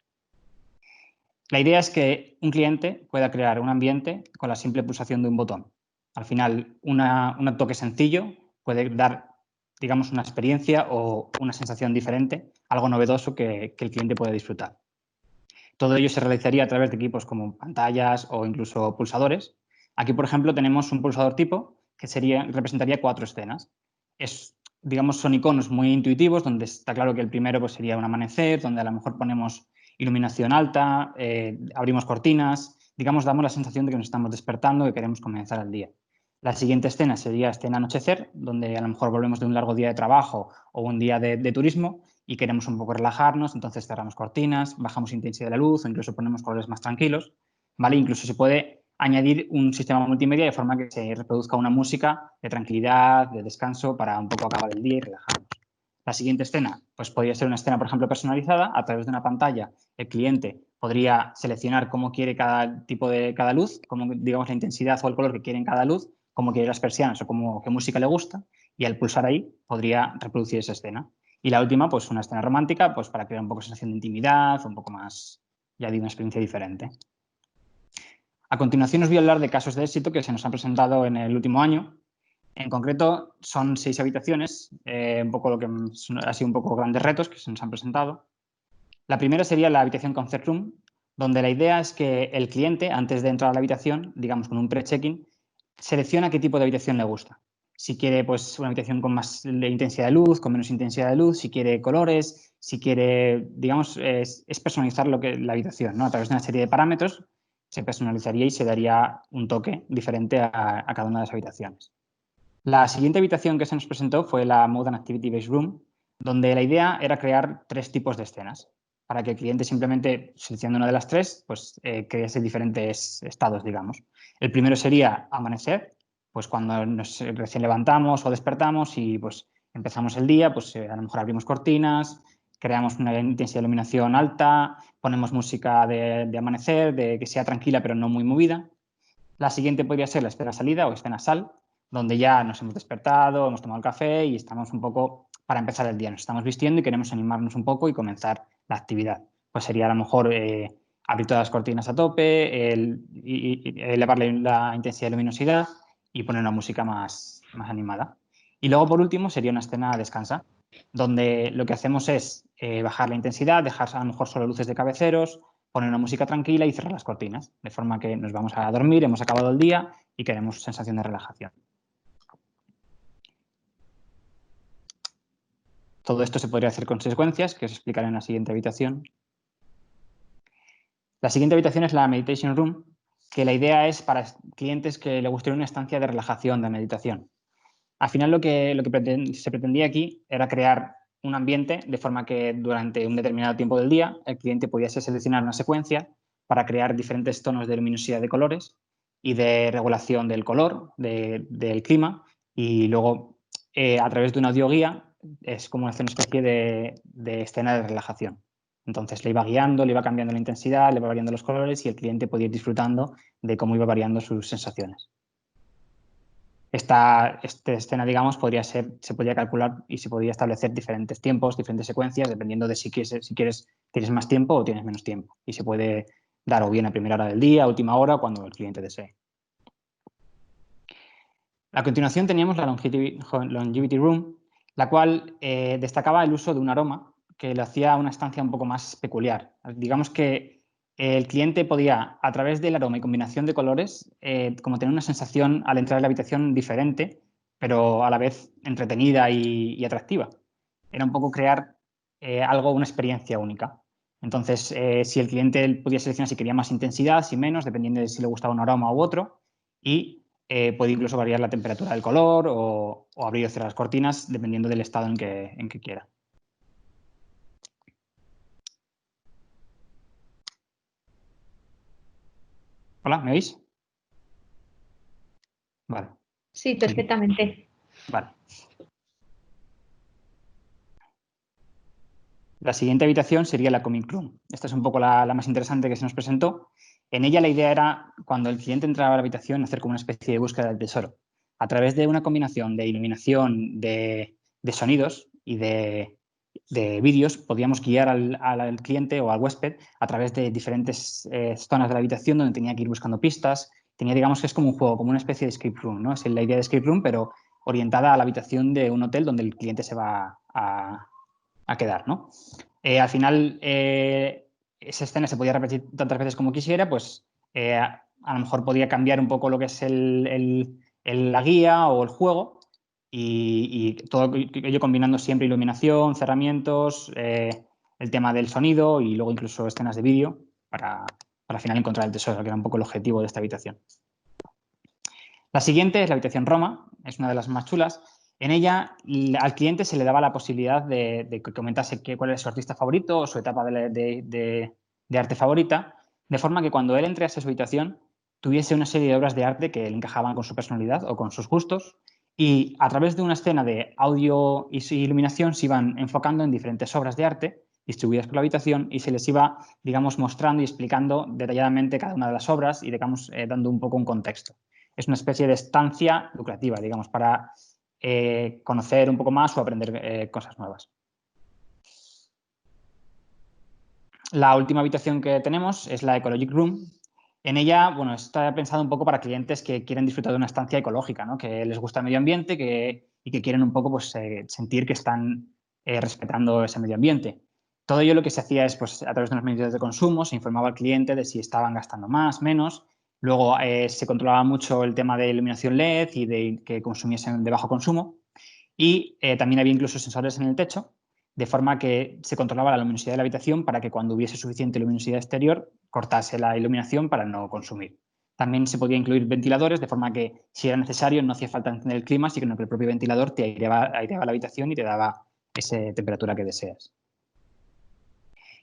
La idea es que un cliente pueda crear un ambiente con la simple pulsación de un botón. Al final, un toque sencillo puede dar, digamos, una experiencia o una sensación diferente, algo novedoso que el cliente puede disfrutar. Todo ello se realizaría a través de equipos como pantallas o incluso pulsadores. Aquí, por ejemplo, tenemos un pulsador tipo que representaría 4 escenas. Digamos, son iconos muy intuitivos, donde está claro que el primero pues, sería un amanecer, donde a lo mejor ponemos iluminación alta, abrimos cortinas, digamos, damos la sensación de que nos estamos despertando, que queremos comenzar el día. La siguiente escena sería escena anochecer, donde a lo mejor volvemos de un largo día de trabajo o un día de turismo y queremos un poco relajarnos, entonces cerramos cortinas, bajamos intensidad de la luz o incluso ponemos colores más tranquilos, ¿vale? Incluso se puede añadir un sistema multimedia de forma que se reproduzca una música de tranquilidad, de descanso, para un poco acabar el día y relajarnos. La siguiente escena, pues podría ser una escena, por ejemplo, personalizada. A través de una pantalla, el cliente podría seleccionar cómo quiere cada tipo de cada luz, como digamos la intensidad o el color que quiere en cada luz, cómo quiere las persianas o qué música le gusta, y al pulsar ahí podría reproducir esa escena. Y la última, pues una escena romántica, pues para crear un poco de sensación de intimidad, un poco más, ya de una experiencia diferente. A continuación os voy a hablar de casos de éxito que se nos han presentado en el último año. En concreto, son 6 habitaciones, un poco lo que ha sido un poco grandes retos que se nos han presentado. La primera sería la habitación Concert Room, donde la idea es que el cliente, antes de entrar a la habitación, digamos con un pre-check-in, selecciona qué tipo de habitación le gusta. Si quiere pues, una habitación con más intensidad de luz, con menos intensidad de luz, si quiere colores, si quiere, digamos, es personalizar la habitación, ¿no? A través de una serie de parámetros se personalizaría y se daría un toque diferente a cada una de las habitaciones. La siguiente habitación que se nos presentó fue la Mode and Activity Based Room, donde la idea era crear 3 tipos de escenas, para que el cliente simplemente, seleccionando una de las 3, pues crease diferentes estados, digamos. El primero sería amanecer, pues cuando nos recién levantamos o despertamos y pues empezamos el día, pues a lo mejor abrimos cortinas, creamos una intensidad de iluminación alta, ponemos música de amanecer, de que sea tranquila pero no muy movida. La siguiente podría ser la escena salida o escena sal, donde ya nos hemos despertado, hemos tomado el café y estamos un poco para empezar el día. Nos estamos vistiendo y queremos animarnos un poco y comenzar la actividad. Pues sería a lo mejor abrir todas las cortinas a tope, elevar la intensidad de luminosidad y poner una música más animada. Y luego, por último, sería una escena descansa, donde lo que hacemos es bajar la intensidad, dejar a lo mejor solo luces de cabeceros, poner una música tranquila y cerrar las cortinas, de forma que nos vamos a dormir, hemos acabado el día y queremos sensación de relajación. Todo esto se podría hacer con secuencias que os explicaré en la siguiente habitación. La siguiente habitación es la Meditation Room, que la idea es para clientes que les gustaría una estancia de relajación, de meditación. Al final lo que se pretendía aquí era crear un ambiente de forma que durante un determinado tiempo del día el cliente pudiese seleccionar una secuencia para crear diferentes tonos de luminosidad de colores y de regulación del color, del clima, y luego a través de una audioguía es como hacer una especie de escena de relajación. Entonces le iba guiando, le iba cambiando la intensidad, le iba variando los colores y el cliente podía ir disfrutando de cómo iba variando sus sensaciones. Esta escena, digamos, se podría calcular y se podría establecer diferentes tiempos, diferentes secuencias, dependiendo de si tienes más tiempo o tienes menos tiempo. Y se puede dar o bien a primera hora del día, a última hora, cuando el cliente desee. A continuación teníamos la Longevity Room, la cual destacaba el uso de un aroma que le hacía una estancia un poco más peculiar. Digamos que el cliente podía, a través del aroma y combinación de colores, como tener una sensación al entrar en la habitación diferente, pero a la vez entretenida y atractiva. Era un poco crear una experiencia única. Entonces, si el cliente podía seleccionar si quería más intensidad, si menos, dependiendo de si le gustaba un aroma u otro, y puede incluso variar la temperatura del color o abrir o cerrar las cortinas, dependiendo del estado en que quiera. Hola, ¿me oís? Vale. Sí, perfectamente. Vale. La siguiente habitación sería la Comic Room. Esta es un poco la más interesante que se nos presentó. En ella la idea era, cuando el cliente entraba a la habitación, hacer como una especie de búsqueda del tesoro. A través de una combinación de iluminación, de sonidos y de vídeos, podíamos guiar al cliente o al huésped a través de diferentes zonas de la habitación donde tenía que ir buscando pistas. Digamos que es como un juego, como una especie de escape room, ¿no? Es la idea de escape room, pero orientada a la habitación de un hotel donde el cliente se va a quedar, ¿no? Al final, esa escena se podía repetir tantas veces como quisiera, pues a lo mejor podía cambiar un poco lo que es la guía o el juego y todo ello combinando siempre iluminación, cerramientos, el tema del sonido y luego incluso escenas de vídeo para al final encontrar el tesoro, que era un poco el objetivo de esta habitación. La siguiente es la habitación Roma, es una de las más chulas. En ella al cliente se le daba la posibilidad de que comentase cuál es su artista favorito o su etapa de arte favorita, de forma que cuando él entrase a su habitación tuviese una serie de obras de arte que le encajaban con su personalidad o con sus gustos y a través de una escena de audio y iluminación se iban enfocando en diferentes obras de arte distribuidas por la habitación y se les iba, digamos, mostrando y explicando detalladamente cada una de las obras y, digamos, dando un poco un contexto. Es una especie de estancia lucrativa, digamos, para conocer un poco más o aprender cosas nuevas. La última habitación que tenemos es la Ecologic Room. En ella, bueno, está pensado un poco para clientes que quieren disfrutar de una estancia ecológica, ¿no? Que les gusta el medio ambiente y que quieren un poco pues, sentir que están respetando ese medio ambiente. Todo ello lo que se hacía es, pues, a través de unas medidas de consumo, se informaba al cliente de si estaban gastando más, menos. Luego se controlaba mucho el tema de iluminación LED y de que consumiesen de bajo consumo. Y también había incluso sensores en el techo, de forma que se controlaba la luminosidad de la habitación para que cuando hubiese suficiente luminosidad exterior cortase la iluminación para no consumir. También se podía incluir ventiladores, de forma que si era necesario no hacía falta encender el clima, sino que el propio ventilador te aireaba la habitación y te daba esa temperatura que deseas.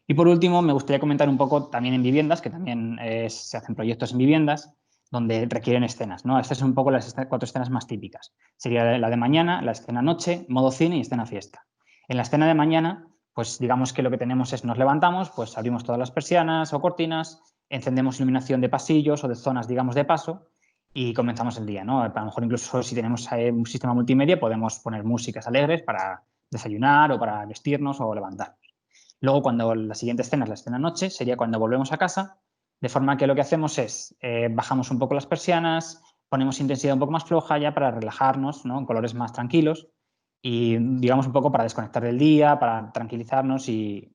Y por último, me gustaría comentar un poco también en viviendas, que también se hacen proyectos en viviendas, donde requieren escenas, ¿no? Estas son un poco las 4 escenas más típicas. Sería la de mañana, la escena noche, modo cine y escena fiesta. En la escena de mañana, pues digamos que lo que tenemos es nos levantamos, pues abrimos todas las persianas o cortinas, encendemos iluminación de pasillos o de zonas, digamos, de paso y comenzamos el día, ¿no? A lo mejor incluso si tenemos un sistema multimedia podemos poner músicas alegres para desayunar o para vestirnos o levantarnos. Luego, cuando la siguiente escena es la escena noche, sería cuando volvemos a casa, de forma que lo que hacemos es bajamos un poco las persianas, ponemos intensidad un poco más floja ya para relajarnos, ¿no? En colores más tranquilos y, digamos, un poco para desconectar del día, para tranquilizarnos y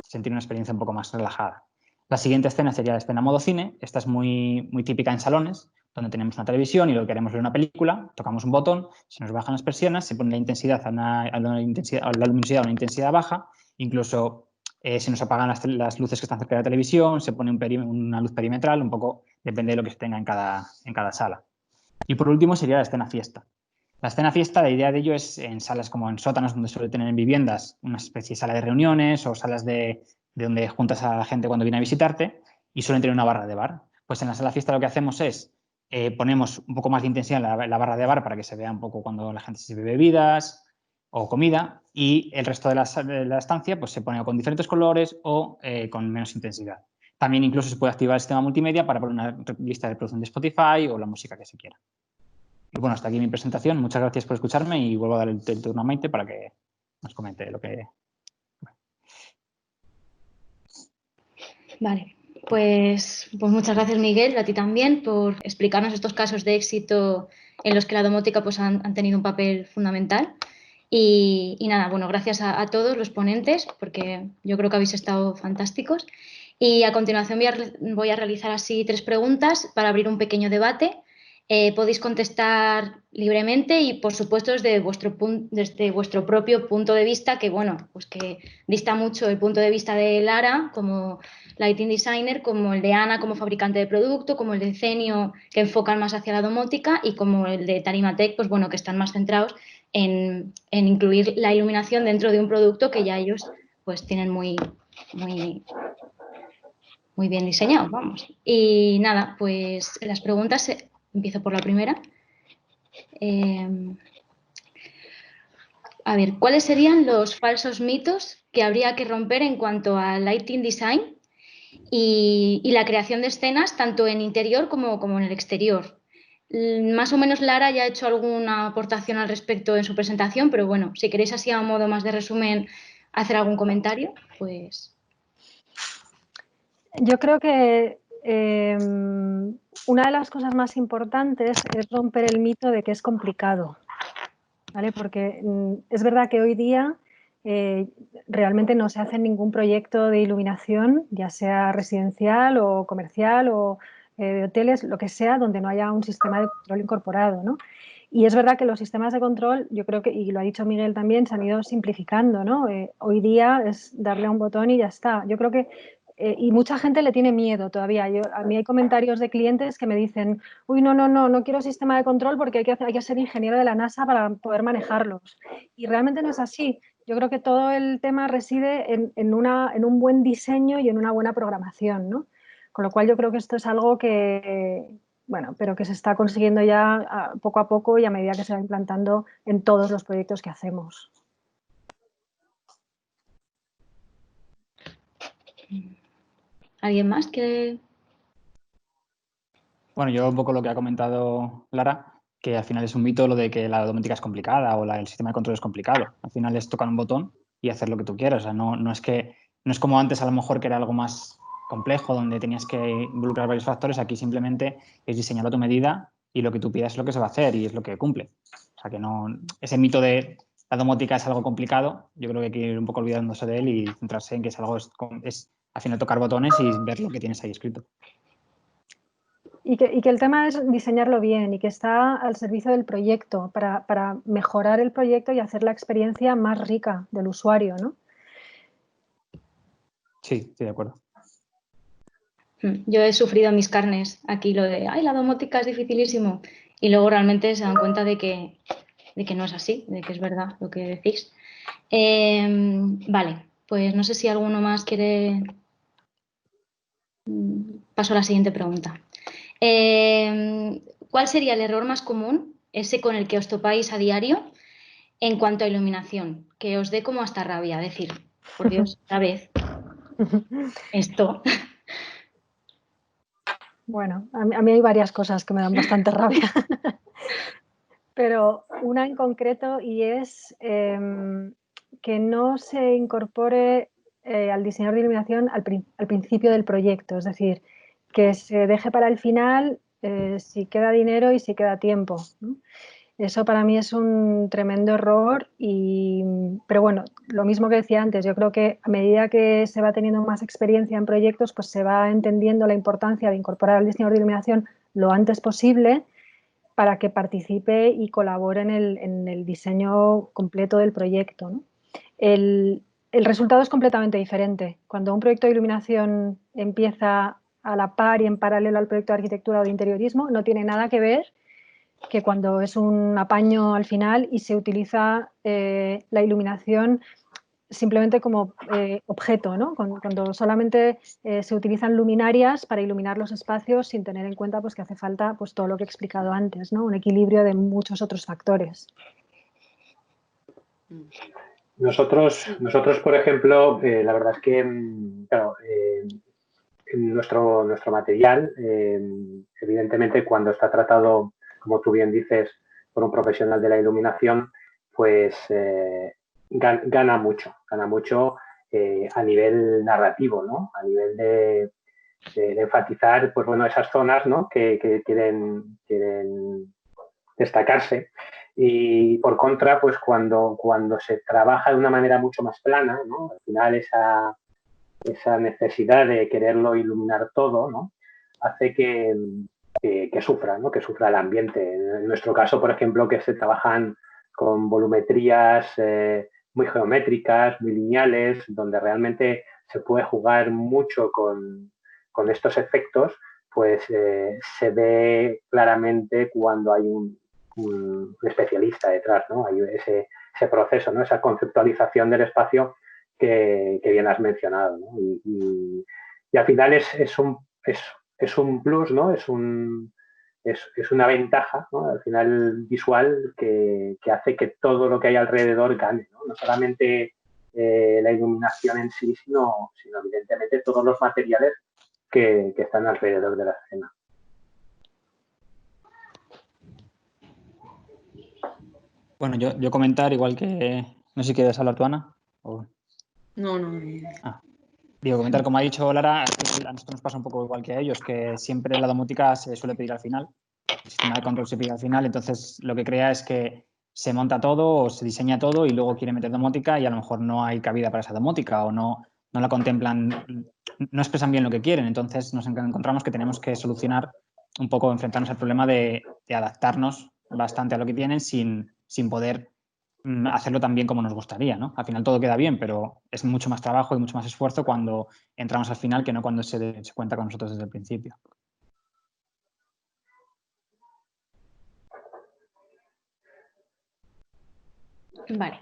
sentir una experiencia un poco más relajada. La siguiente escena sería la escena modo cine. Esta es muy, muy típica en salones, donde tenemos una televisión y lo que queremos ver una película, tocamos un botón, se nos bajan las persianas, se pone la intensidad a la luminosidad a una intensidad baja, incluso se nos apagan las luces que están cerca de la televisión, se pone una luz perimetral, un poco depende de lo que se tenga en cada sala. Y por último sería la escena fiesta. La escena fiesta, la idea de ello es en salas como en sótanos, donde suele tener en viviendas una especie de sala de reuniones o salas de donde juntas a la gente cuando viene a visitarte y suelen tener una barra de bar. Pues en la sala fiesta lo que hacemos es ponemos un poco más de intensidad en la barra de bar para que se vea un poco cuando la gente se sirve bebidas o comida y el resto de la estancia pues se pone con diferentes colores o con menos intensidad. También incluso se puede activar el sistema multimedia para poner una lista de reproducción de Spotify o la música que se quiera. Y bueno, hasta aquí mi presentación. Muchas gracias por escucharme y vuelvo a dar el turno a Maite para que nos comente lo que... Vale, pues muchas gracias, Miguel, a ti también por explicarnos estos casos de éxito en los que la domótica pues, han tenido un papel fundamental. Y nada, bueno, gracias a todos los ponentes, porque yo creo que habéis estado fantásticos. Y a continuación voy a realizar así 3 preguntas para abrir un pequeño debate. Podéis contestar libremente y, por supuesto, desde vuestro propio punto de vista, que, bueno, pues que dista mucho el punto de vista de Lara como Lighting Designer, como el de Ana como fabricante de producto, como el de Cenio, que enfocan más hacia la domótica, y como el de Tarimatech, pues bueno, que están más centrados en incluir la iluminación dentro de un producto que ya ellos pues tienen muy bien diseñado, vamos. Y nada, pues las preguntas, empiezo por la primera. A ver, ¿cuáles serían los falsos mitos que habría que romper en cuanto a lighting design y la creación de escenas, tanto en interior como en el exterior? Más o menos Lara ya ha hecho alguna aportación al respecto en su presentación, pero bueno, si queréis así a modo más de resumen hacer algún comentario, pues... Yo creo que una de las cosas más importantes es romper el mito de que es complicado, ¿vale? Porque es verdad que hoy día realmente no se hace ningún proyecto de iluminación, ya sea residencial o comercial o de hoteles, lo que sea, donde no haya un sistema de control incorporado, ¿no? Y es verdad que los sistemas de control, yo creo que, y lo ha dicho Miguel también, se han ido simplificando, ¿no? Hoy día es darle a un botón y ya está. Yo creo que, y mucha gente le tiene miedo todavía. A mí hay comentarios de clientes que me dicen, uy, no quiero sistema de control porque hay que ser ingeniero de la NASA para poder manejarlos. Y realmente no es así. Yo creo que todo el tema reside en un buen diseño y en una buena programación, ¿no? Con lo cual yo creo que esto es algo que, bueno, pero que se está consiguiendo ya poco a poco y a medida que se va implantando en todos los proyectos que hacemos. ¿Alguien más quiere...? Bueno, yo un poco lo que ha comentado Lara, que al final es un mito lo de que la domótica es complicada o el sistema de control es complicado. Al final es tocar un botón y hacer lo que tú quieras. O sea, no es como antes a lo mejor que era algo más complejo donde tenías que involucrar varios factores. Aquí simplemente es diseñar a tu medida y lo que tú pidas es lo que se va a hacer y es lo que cumple. O sea, que no, ese mito de la domótica es algo complicado, yo creo que hay que ir un poco olvidándose de él y centrarse en que es algo, es al final tocar botones y ver lo que tienes ahí escrito. Y que el tema es diseñarlo bien y que está al servicio del proyecto para mejorar el proyecto y hacer la experiencia más rica del usuario, ¿no? Sí, estoy de acuerdo. Yo he sufrido en mis carnes aquí lo de, ay, la domótica es dificilísimo. Y luego realmente se dan cuenta de que no es así, de que es verdad lo que decís. Vale, pues no sé si alguno más quiere... Paso a la siguiente pregunta. ¿Cuál sería el error más común, ese con el que os topáis a diario, en cuanto a iluminación? Que os dé como hasta rabia, decir, por Dios, otra vez, esto... Bueno, a mí hay varias cosas que me dan bastante rabia, pero una en concreto y es que no se incorpore al diseñador de iluminación al principio del proyecto, es decir, que se deje para el final si queda dinero y si queda tiempo, ¿no? Eso para mí es un tremendo error, pero bueno, lo mismo que decía antes, yo creo que a medida que se va teniendo más experiencia en proyectos, pues se va entendiendo la importancia de incorporar al diseñador de iluminación lo antes posible para que participe y colabore en el diseño completo del proyecto, ¿no? El resultado es completamente diferente. Cuando un proyecto de iluminación empieza a la par y en paralelo al proyecto de arquitectura o de interiorismo, no tiene nada que ver que cuando es un apaño al final y se utiliza la iluminación simplemente como objeto, ¿no? Cuando solamente se utilizan luminarias para iluminar los espacios sin tener en cuenta pues, que hace falta pues, todo lo que he explicado antes, ¿no? Un equilibrio de muchos otros factores. Nosotros por ejemplo, la verdad es que, claro, nuestro material, evidentemente, cuando está tratado, como tú bien dices, por un profesional de la iluminación, pues gana mucho a nivel narrativo, ¿no? A nivel de enfatizar, pues bueno, esas zonas, ¿no? que quieren destacarse. Y por contra, pues cuando se trabaja de una manera mucho más plana, ¿no? Al final esa necesidad de quererlo iluminar todo, ¿no? Hace que sufra, ¿no? Que sufra el ambiente. En nuestro caso, por ejemplo, que se trabajan con volumetrías muy geométricas, muy lineales, donde realmente se puede jugar mucho con estos efectos, pues se ve claramente cuando hay un especialista detrás, ¿no? Hay ese proceso, ¿no? Esa conceptualización del espacio que bien has mencionado, ¿no? Y al final es un plus, ¿no? Es una ventaja, ¿no? Al final visual que hace que todo lo que hay alrededor gane, ¿no? No solamente la iluminación en sí, sino evidentemente todos los materiales que están alrededor de la escena. Bueno, yo comentar igual que... No sé si quieres hablar tú, Ana. ¿O? No. Digo, comentar, como ha dicho Lara, a nosotros nos pasa un poco igual que a ellos, que siempre la domótica se suele pedir al final. El sistema de control se pide al final, entonces lo que crea es que se monta todo o se diseña todo y luego quiere meter domótica y a lo mejor no hay cabida para esa domótica o no la contemplan, no expresan bien lo que quieren. Entonces nos encontramos que tenemos que solucionar un poco, enfrentarnos al problema de adaptarnos bastante a lo que tienen sin poder hacerlo tan bien como nos gustaría, ¿no? Al final todo queda bien, pero es mucho más trabajo y mucho más esfuerzo cuando entramos al final que no cuando se cuenta con nosotros desde el principio. Vale.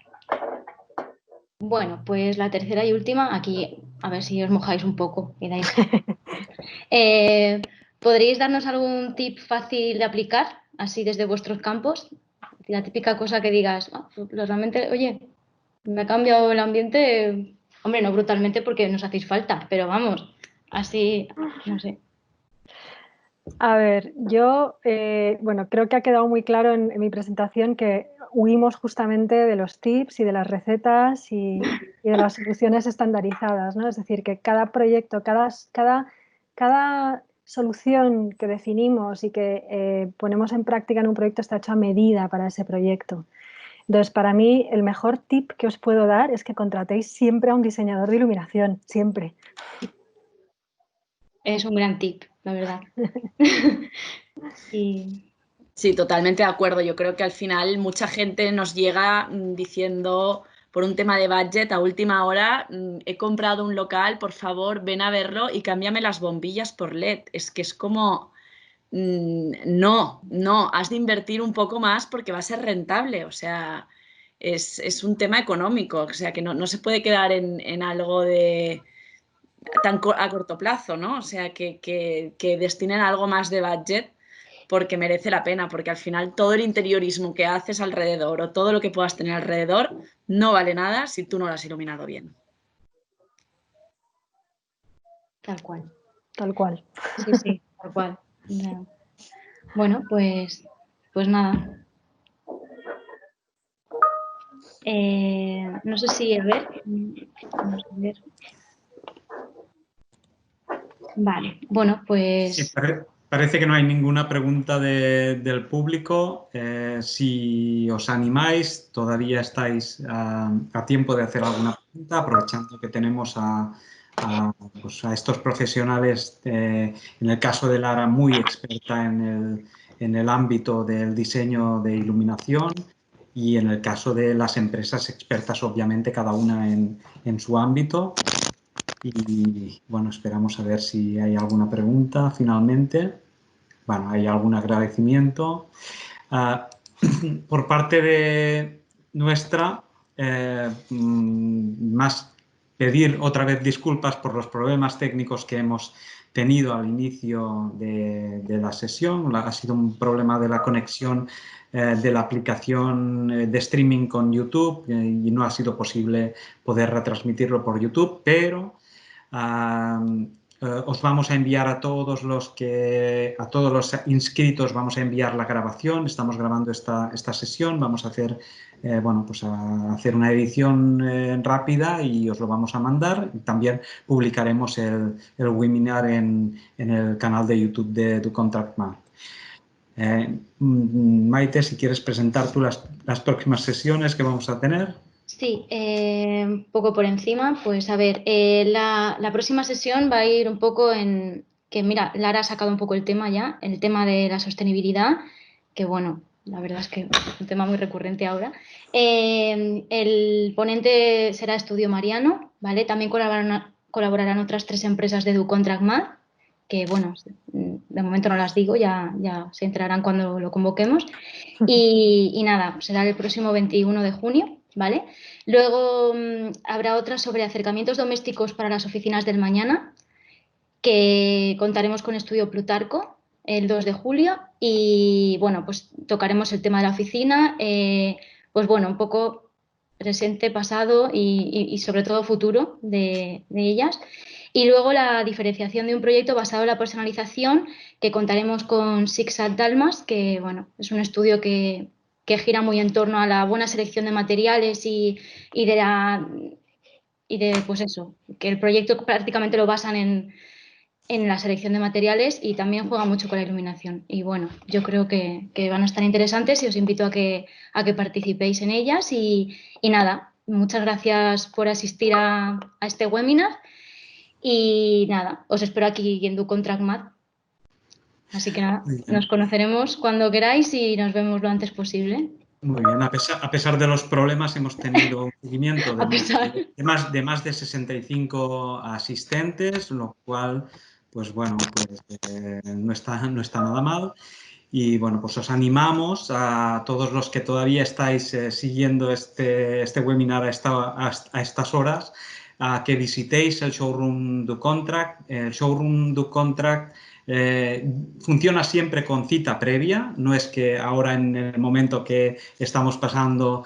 Bueno, pues la tercera y última, aquí a ver si os mojáis un poco. ¿Podríais darnos algún tip fácil de aplicar, así desde vuestros campos? La típica cosa que digas, pues realmente, oye, me ha cambiado el ambiente, hombre, no brutalmente porque nos hacéis falta, pero vamos, así, no sé. A ver, yo, bueno, creo que ha quedado muy claro en mi presentación que huimos justamente de los tips y de las recetas y de las soluciones estandarizadas, ¿no? Es decir, que cada proyecto, cada solución que definimos y que ponemos en práctica en un proyecto está hecha a medida para ese proyecto. Entonces, para mí, el mejor tip que os puedo dar es que contratéis siempre a un diseñador de iluminación, siempre. Es un gran tip, la verdad. Sí, totalmente de acuerdo. Yo creo que al final mucha gente nos llega diciendo, por un tema de budget, a última hora, he comprado un local, por favor, ven a verlo y cámbiame las bombillas por LED. Es que es como, no, has de invertir un poco más porque va a ser rentable. O sea, es un tema económico. O sea, que no se puede quedar en algo de tan a corto plazo, ¿no? O sea, que destinen algo más de budget porque merece la pena, porque al final todo el interiorismo que haces alrededor o todo lo que puedas tener alrededor no vale nada si tú no lo has iluminado bien. Tal cual. Tal cual. Sí, tal cual. No. Bueno, pues nada. No sé si, a ver. Vamos a ver. Vale, bueno, pues... Sí, parece que no hay ninguna pregunta del público. Si os animáis, todavía estáis a tiempo de hacer alguna pregunta, aprovechando que tenemos a estos profesionales, en el caso de Lara, muy experta en el ámbito del diseño de iluminación, y en el caso de las empresas expertas, obviamente, cada una en su ámbito. Y bueno, esperamos a ver si hay alguna pregunta finalmente. Bueno, hay algún agradecimiento. Por parte de nuestra, más pedir otra vez disculpas por los problemas técnicos que hemos tenido al inicio de la sesión. Ha sido un problema de la conexión de la aplicación de streaming con YouTube y no ha sido posible poder retransmitirlo por YouTube, pero os vamos a enviar a todos los inscritos, vamos a enviar la grabación. Estamos grabando esta sesión, vamos a hacer, a hacer una edición rápida y os lo vamos a mandar. También publicaremos el webinar en el canal de YouTube de DoContractMath. Maite, si quieres presentar tú las próximas sesiones que vamos a tener. Sí, un poco por encima, pues a ver, la próxima sesión va a ir un poco en que, mira, Lara ha sacado un poco el tema ya, el tema de la sostenibilidad, que bueno, la verdad es que es un tema muy recurrente ahora. El ponente será Estudio Mariano, ¿vale? También colaborarán otras 3 empresas de EduContractMath, que bueno, de momento no las digo, ya se enterarán cuando lo convoquemos. Y nada, será el próximo 21 de junio, ¿vale? Luego habrá otra sobre acercamientos domésticos para las oficinas del mañana, que contaremos con Estudio Plutarco el 2 de julio y bueno, pues tocaremos el tema de la oficina, pues bueno, un poco presente, pasado y sobre todo futuro de ellas. Y luego la diferenciación de un proyecto basado en la personalización, que contaremos con Sixat Dalmas, que bueno, es un estudio que gira muy en torno a la buena selección de materiales y de pues eso, que el proyecto prácticamente lo basan en la selección de materiales y también juega mucho con la iluminación. Y bueno, yo creo que van a estar interesantes y os invito a que participéis en ellas. Y nada, muchas gracias por asistir a este webinar. Y nada, os espero aquí en EduContractMath. Así que nada, nos conoceremos cuando queráis y nos vemos lo antes posible. Muy bien, a pesar de los problemas hemos tenido un seguimiento de más de 65 asistentes, lo cual, pues bueno, no está nada mal. Y bueno, pues os animamos a todos los que todavía estáis siguiendo este webinar a estas horas, a que visitéis el Showroom du Contract. El Showroom du Contract funciona siempre con cita previa, no es que ahora en el momento que estamos pasando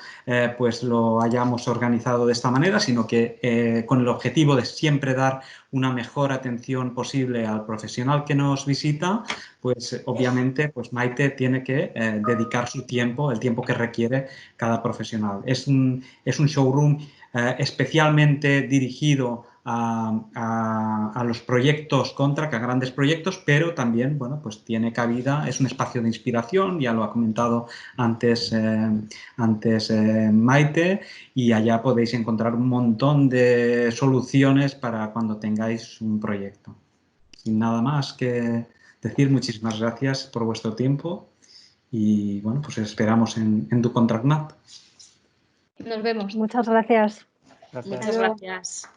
pues lo hayamos organizado de esta manera, sino que con el objetivo de siempre dar una mejor atención posible al profesional que nos visita, pues obviamente pues Maite tiene que dedicar su tiempo, el tiempo que requiere cada profesional. Es un showroom especialmente dirigido a los proyectos Contract, a grandes proyectos, pero también, bueno, pues tiene cabida, es un espacio de inspiración, ya lo ha comentado antes Maite, y allá podéis encontrar un montón de soluciones para cuando tengáis un proyecto. Sin nada más que decir, muchísimas gracias por vuestro tiempo y, bueno, pues esperamos en EduContractMath. Nos vemos. Muchas gracias. Muchas gracias.